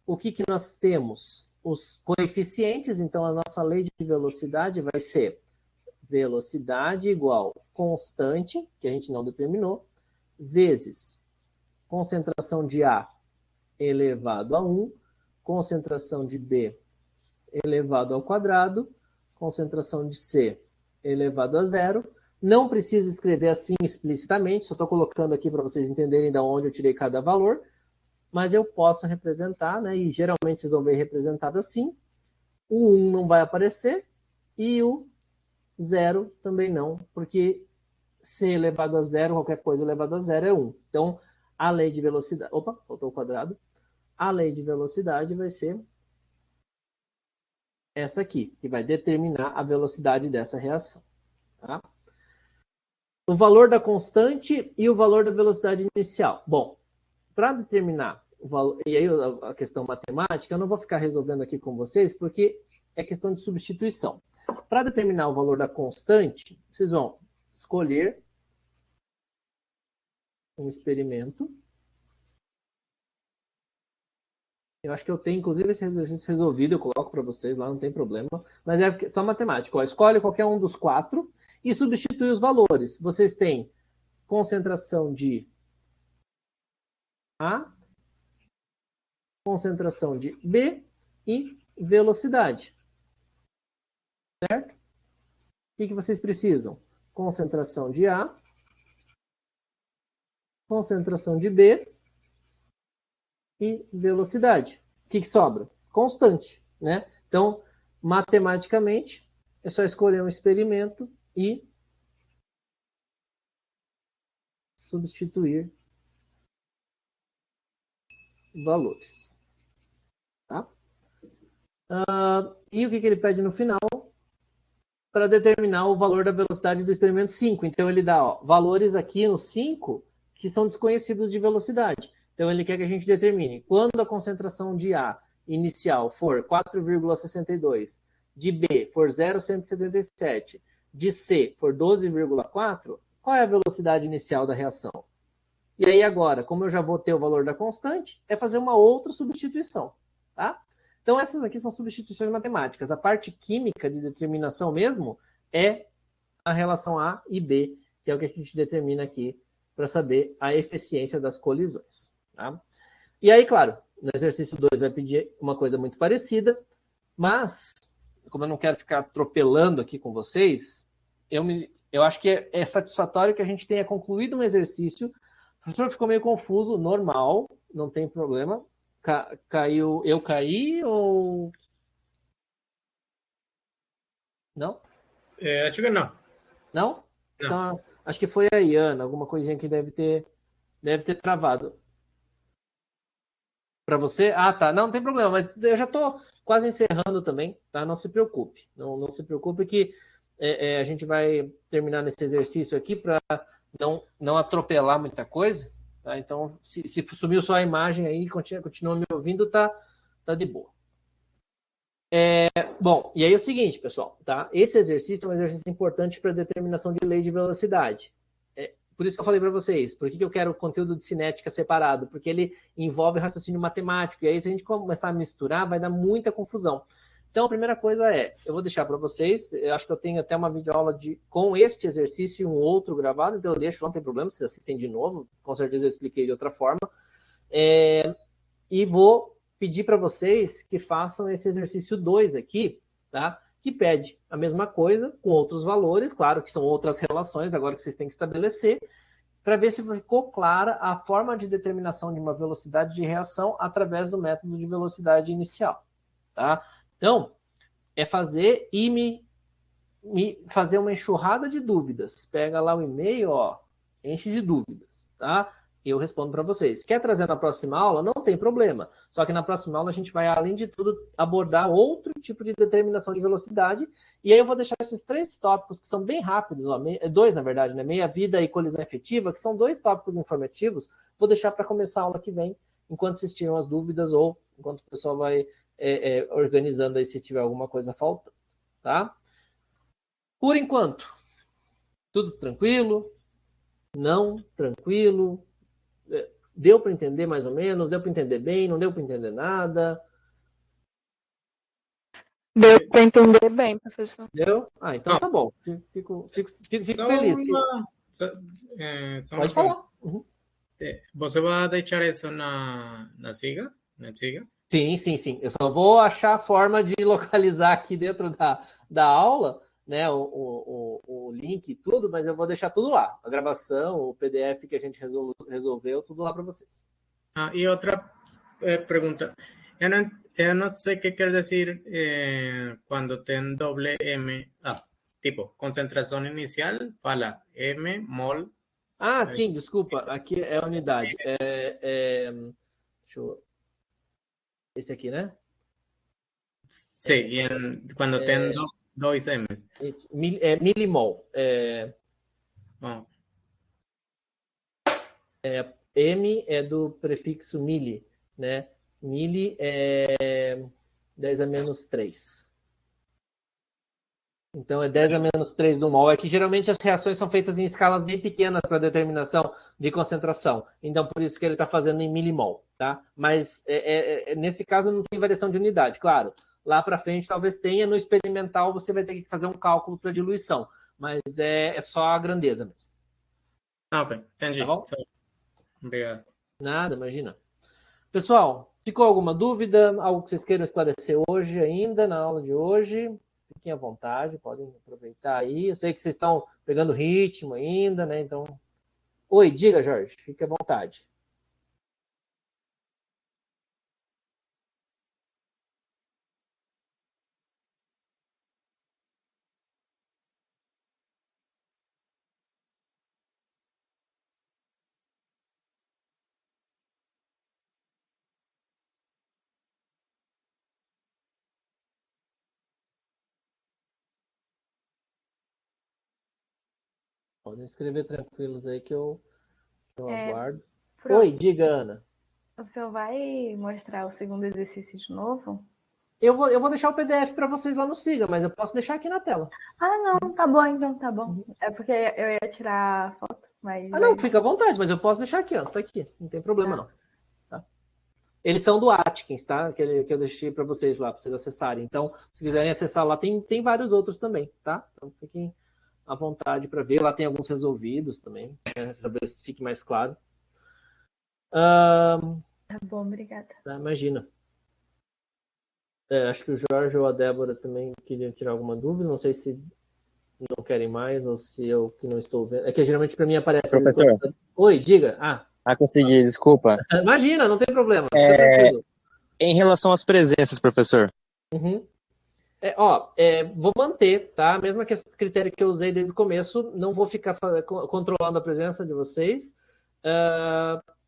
O que nós temos? Os coeficientes. Então, a nossa lei de velocidade vai ser velocidade igual constante, que a gente não determinou, vezes concentração de A elevado a 1, concentração de B elevado ao quadrado, concentração de C elevado a zero. Não preciso escrever assim explicitamente, só estou colocando aqui para vocês entenderem de onde eu tirei cada valor, mas eu posso representar, né? E geralmente vocês vão ver representado assim. O 1 não vai aparecer e o 0 também não, porque C elevado a zero, qualquer coisa elevado a zero é 1. Então, a lei de velocidade... Opa, faltou o quadrado. A lei de velocidade vai ser essa aqui, que vai determinar a velocidade dessa reação. Tá? O valor da constante e o valor da velocidade inicial. Bom, para determinar o valor, e aí a questão matemática, eu não vou ficar resolvendo aqui com vocês, porque é questão de substituição. Para determinar o valor da constante, vocês vão escolher um experimento. Eu acho que eu tenho, inclusive, esse exercício resolvido, eu coloco para vocês lá, não tem problema. Mas é só matemática. Ó, escolhe qualquer um dos 4 e substitui os valores. Vocês têm concentração de A, concentração de B e velocidade. Certo? O que vocês precisam? Concentração de A, concentração de B e velocidade. O que sobra? Constante, né? Então, matematicamente, é só escolher um experimento e substituir valores. Tá? E o que ele pede no final? Para determinar o valor da velocidade do experimento 5. Então, ele dá valores aqui no 5 que são desconhecidos de velocidade. Então, ele quer que a gente determine quando a concentração de A inicial for 4,62, de B for 0,177, de C for 12,4, qual é a velocidade inicial da reação? E aí agora, como eu já vou ter o valor da constante, é fazer uma outra substituição. Tá? Então, essas aqui são substituições matemáticas. A parte química de determinação mesmo é a relação A e B, que é o que a gente determina aqui para saber a eficiência das colisões. Tá? E aí, claro, no exercício 2 vai pedir uma coisa muito parecida, mas, como eu não quero ficar atropelando aqui com vocês, eu acho que é satisfatório que a gente tenha concluído um exercício. O professor ficou meio confuso, normal, não tem problema. Caiu, eu caí ou... Não? Acho que não. Não? Então, acho que foi a Iana, alguma coisinha que deve ter travado. Para você? Ah, tá. Não tem problema, mas eu já estou quase encerrando também, tá? Não se preocupe. Não se preocupe que a gente vai terminar nesse exercício aqui para não atropelar muita coisa. Tá? Então, se sumiu só a imagem aí, continua me ouvindo, tá de boa. Bom, e aí é o seguinte, pessoal, tá? Esse exercício é um exercício importante para determinação de lei de velocidade. Por isso que eu falei para vocês, por que eu quero o conteúdo de cinética separado? Porque ele envolve raciocínio matemático, e aí se a gente começar a misturar, vai dar muita confusão. Então, a primeira coisa eu vou deixar para vocês, eu acho que eu tenho até uma videoaula com este exercício e um outro gravado, então eu deixo, não tem problema, vocês assistem de novo, com certeza eu expliquei de outra forma. E vou pedir para vocês que façam esse exercício 2 aqui, tá? Que pede a mesma coisa, com outros valores, claro que são outras relações, agora que vocês têm que estabelecer, para ver se ficou clara a forma de determinação de uma velocidade de reação através do método de velocidade inicial. Tá? Então, é fazer e me fazer uma enxurrada de dúvidas. Pega lá o e-mail, enche de dúvidas, tá? E eu respondo para vocês. Quer trazer na próxima aula? Não tem problema. Só que na próxima aula a gente vai, além de tudo, abordar outro tipo de determinação de velocidade. E aí eu vou deixar esses 3 tópicos que são bem rápidos, 2 na verdade, né? Meia-vida e colisão efetiva, que são 2 tópicos informativos. Vou deixar para começar a aula que vem, enquanto vocês tiram as dúvidas ou enquanto o pessoal vai organizando aí se tiver alguma coisa faltando. Tá? Por enquanto, tudo tranquilo? Não tranquilo? Deu para entender mais ou menos? Deu para entender bem? Não deu para entender nada? Deu para entender bem, professor. Deu? Ah, então tá bom. Fico feliz. Pode falar. Uhum. Você vai deixar isso na siga? Sim. Eu só vou achar a forma de localizar aqui dentro da aula né, o link e tudo, mas eu vou deixar tudo lá. A gravação, o PDF que a gente resolveu, tudo lá para vocês. Y otra pregunta. Yo no sé qué quiere decir cuando ten doble M. Tipo, concentração inicial, fala M, mol. Sim, desculpa. Aqui é a unidade. Deixa eu... Esse aqui, né? Sim, quando tem dois M. Isso, milimol. M é do prefixo mili, né? Mili é 10 a menos 3. Então, é 10 a menos 3 do mol. É que geralmente as reações são feitas em escalas bem pequenas para determinação de concentração. Então, por isso que ele está fazendo em milimol, tá? Mas, nesse caso, não tem variação de unidade. Claro, lá para frente talvez tenha. No experimental, você vai ter que fazer um cálculo para diluição. Mas é só a grandeza mesmo. Ok, entendi. Tá bom? Obrigado. Nada, imagina. Pessoal, ficou alguma dúvida? Algo que vocês queiram esclarecer hoje ainda, na aula de hoje? Fiquem à vontade, podem aproveitar aí. Eu sei que vocês estão pegando ritmo ainda, né? Então, oi, diga, Jorge, fique à vontade. Podem escrever tranquilos aí que eu aguardo. Oi, diga, Ana. O senhor vai mostrar o segundo exercício de novo? Eu vou deixar o PDF para vocês lá no Siga, mas eu posso deixar aqui na tela. Não, tá bom, então, tá bom. É porque eu ia tirar a foto, mas... Não, fica à vontade, mas eu posso deixar aqui, ó. Tá aqui, não tem problema não. Tá? Eles são do Atkins, tá? Que eu deixei para vocês lá, para vocês acessarem. Então, se quiserem acessar lá, tem vários outros também, tá? Então, fiquem à vontade para ver. Lá tem alguns resolvidos também, né? Talvez fique mais claro. Tá bom, obrigada. Imagina. Acho que o Jorge ou a Débora também queriam tirar alguma dúvida. Não sei se não querem mais ou se eu que não estou vendo. É que geralmente para mim aparece... Professor. Oi, diga. Consegui, desculpa. Imagina, não tem problema. Fica tranquilo. Em relação às presenças, professor. Uhum. Vou manter, tá? Mesmo que esse critério que eu usei desde o começo, não vou ficar controlando a presença de vocês.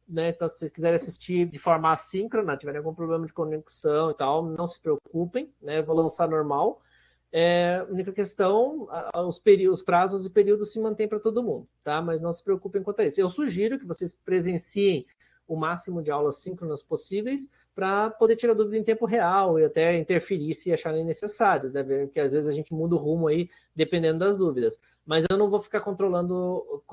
Né? Então, se vocês quiserem assistir de forma assíncrona, tiverem algum problema de conexão e tal, não se preocupem, né? Eu vou lançar normal. A única questão, os prazos e períodos se mantêm para todo mundo, tá? Mas não se preocupem quanto a isso. Eu sugiro que vocês presenciem o máximo de aulas síncronas possíveis para poder tirar dúvida em tempo real e até interferir se acharem necessários, né? Porque às vezes a gente muda o rumo aí dependendo das dúvidas. Mas eu não vou ficar controlando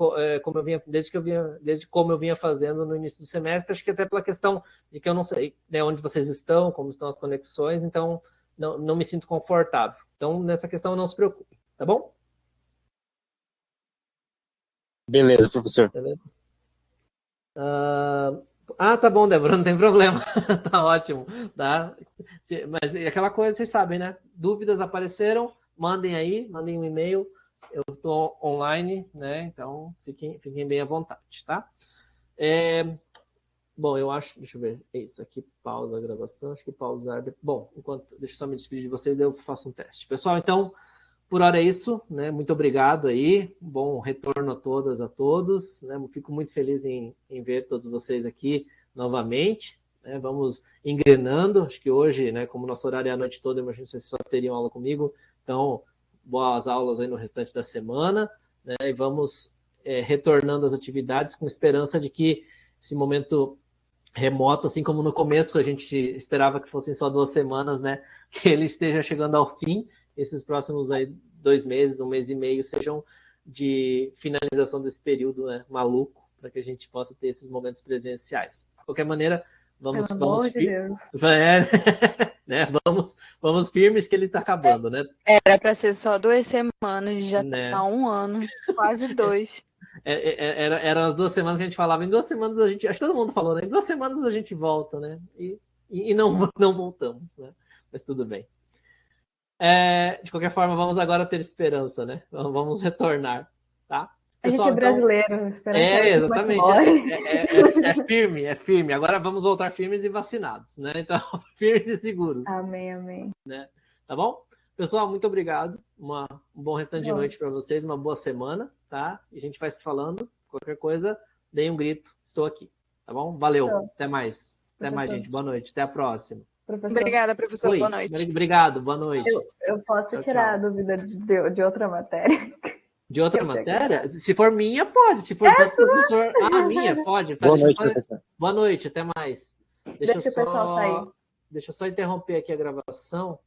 desde como eu vinha fazendo no início do semestre, acho que até pela questão de que eu não sei, né, onde vocês estão, como estão as conexões, então não me sinto confortável. Então, nessa questão, não se preocupe, tá bom? Beleza, professor. Beleza? Tá bom, Débora, não tem problema. Tá ótimo, tá? Mas aquela coisa, vocês sabem, né? Dúvidas apareceram, mandem aí, mandem um e-mail. Eu estou online, né? Então, fiquem bem à vontade, tá? Bom, eu acho... Deixa eu ver. É isso aqui, pausa a gravação. Acho que pausar... Bom, deixa eu só me despedir de vocês, daí eu faço um teste. Pessoal, então, por hora é isso, né? Muito obrigado aí. Bom retorno a todas, a todos. Né? Fico muito feliz em ver todos vocês aqui novamente. Né? Vamos engrenando. Acho que hoje, né, como nosso horário é a noite toda, eu imagino que vocês só teriam aula comigo. Então, boas aulas aí no restante da semana. Né? E vamos retornando às atividades com esperança de que esse momento remoto, assim como no começo a gente esperava que fossem só 2 semanas, né? Que ele esteja chegando ao fim. Esses próximos aí 2 meses, 1 mês e meio, sejam de finalização desse período, né, maluco, para que a gente possa ter esses momentos presenciais. De qualquer maneira, vamos firmes que ele está acabando, né? Era para ser só 2 semanas, já tá 1 ano, quase 2. Eram as 2 semanas que a gente falava. Em 2 semanas a gente... Acho que todo mundo falou, né? Em 2 semanas a gente volta, né? E não voltamos, né? Mas tudo bem. De qualquer forma, vamos agora ter esperança, né? Vamos retornar, tá? Pessoal, a gente é brasileiro, então, esperança exatamente. É firme, é firme. Agora vamos voltar firmes e vacinados, né? Então, firmes e seguros. Amém, amém. Né? Tá bom? Pessoal, muito obrigado. Um bom restante de noite para vocês, uma boa semana, tá? E a gente vai se falando. Qualquer coisa, deem um grito. Estou aqui, tá bom? Valeu. Até mais. Até mais, gente. Boa noite. Até a próxima. Professor. Obrigada, professor. Oi. Boa noite. Obrigado. Boa noite. Eu posso tirar a dúvida de outra matéria? De outra matéria? Se for minha, pode. Se for do professor... minha, pode. Boa noite, professor. Boa noite. Até mais. Deixa o pessoal sair. Deixa eu só interromper aqui a gravação.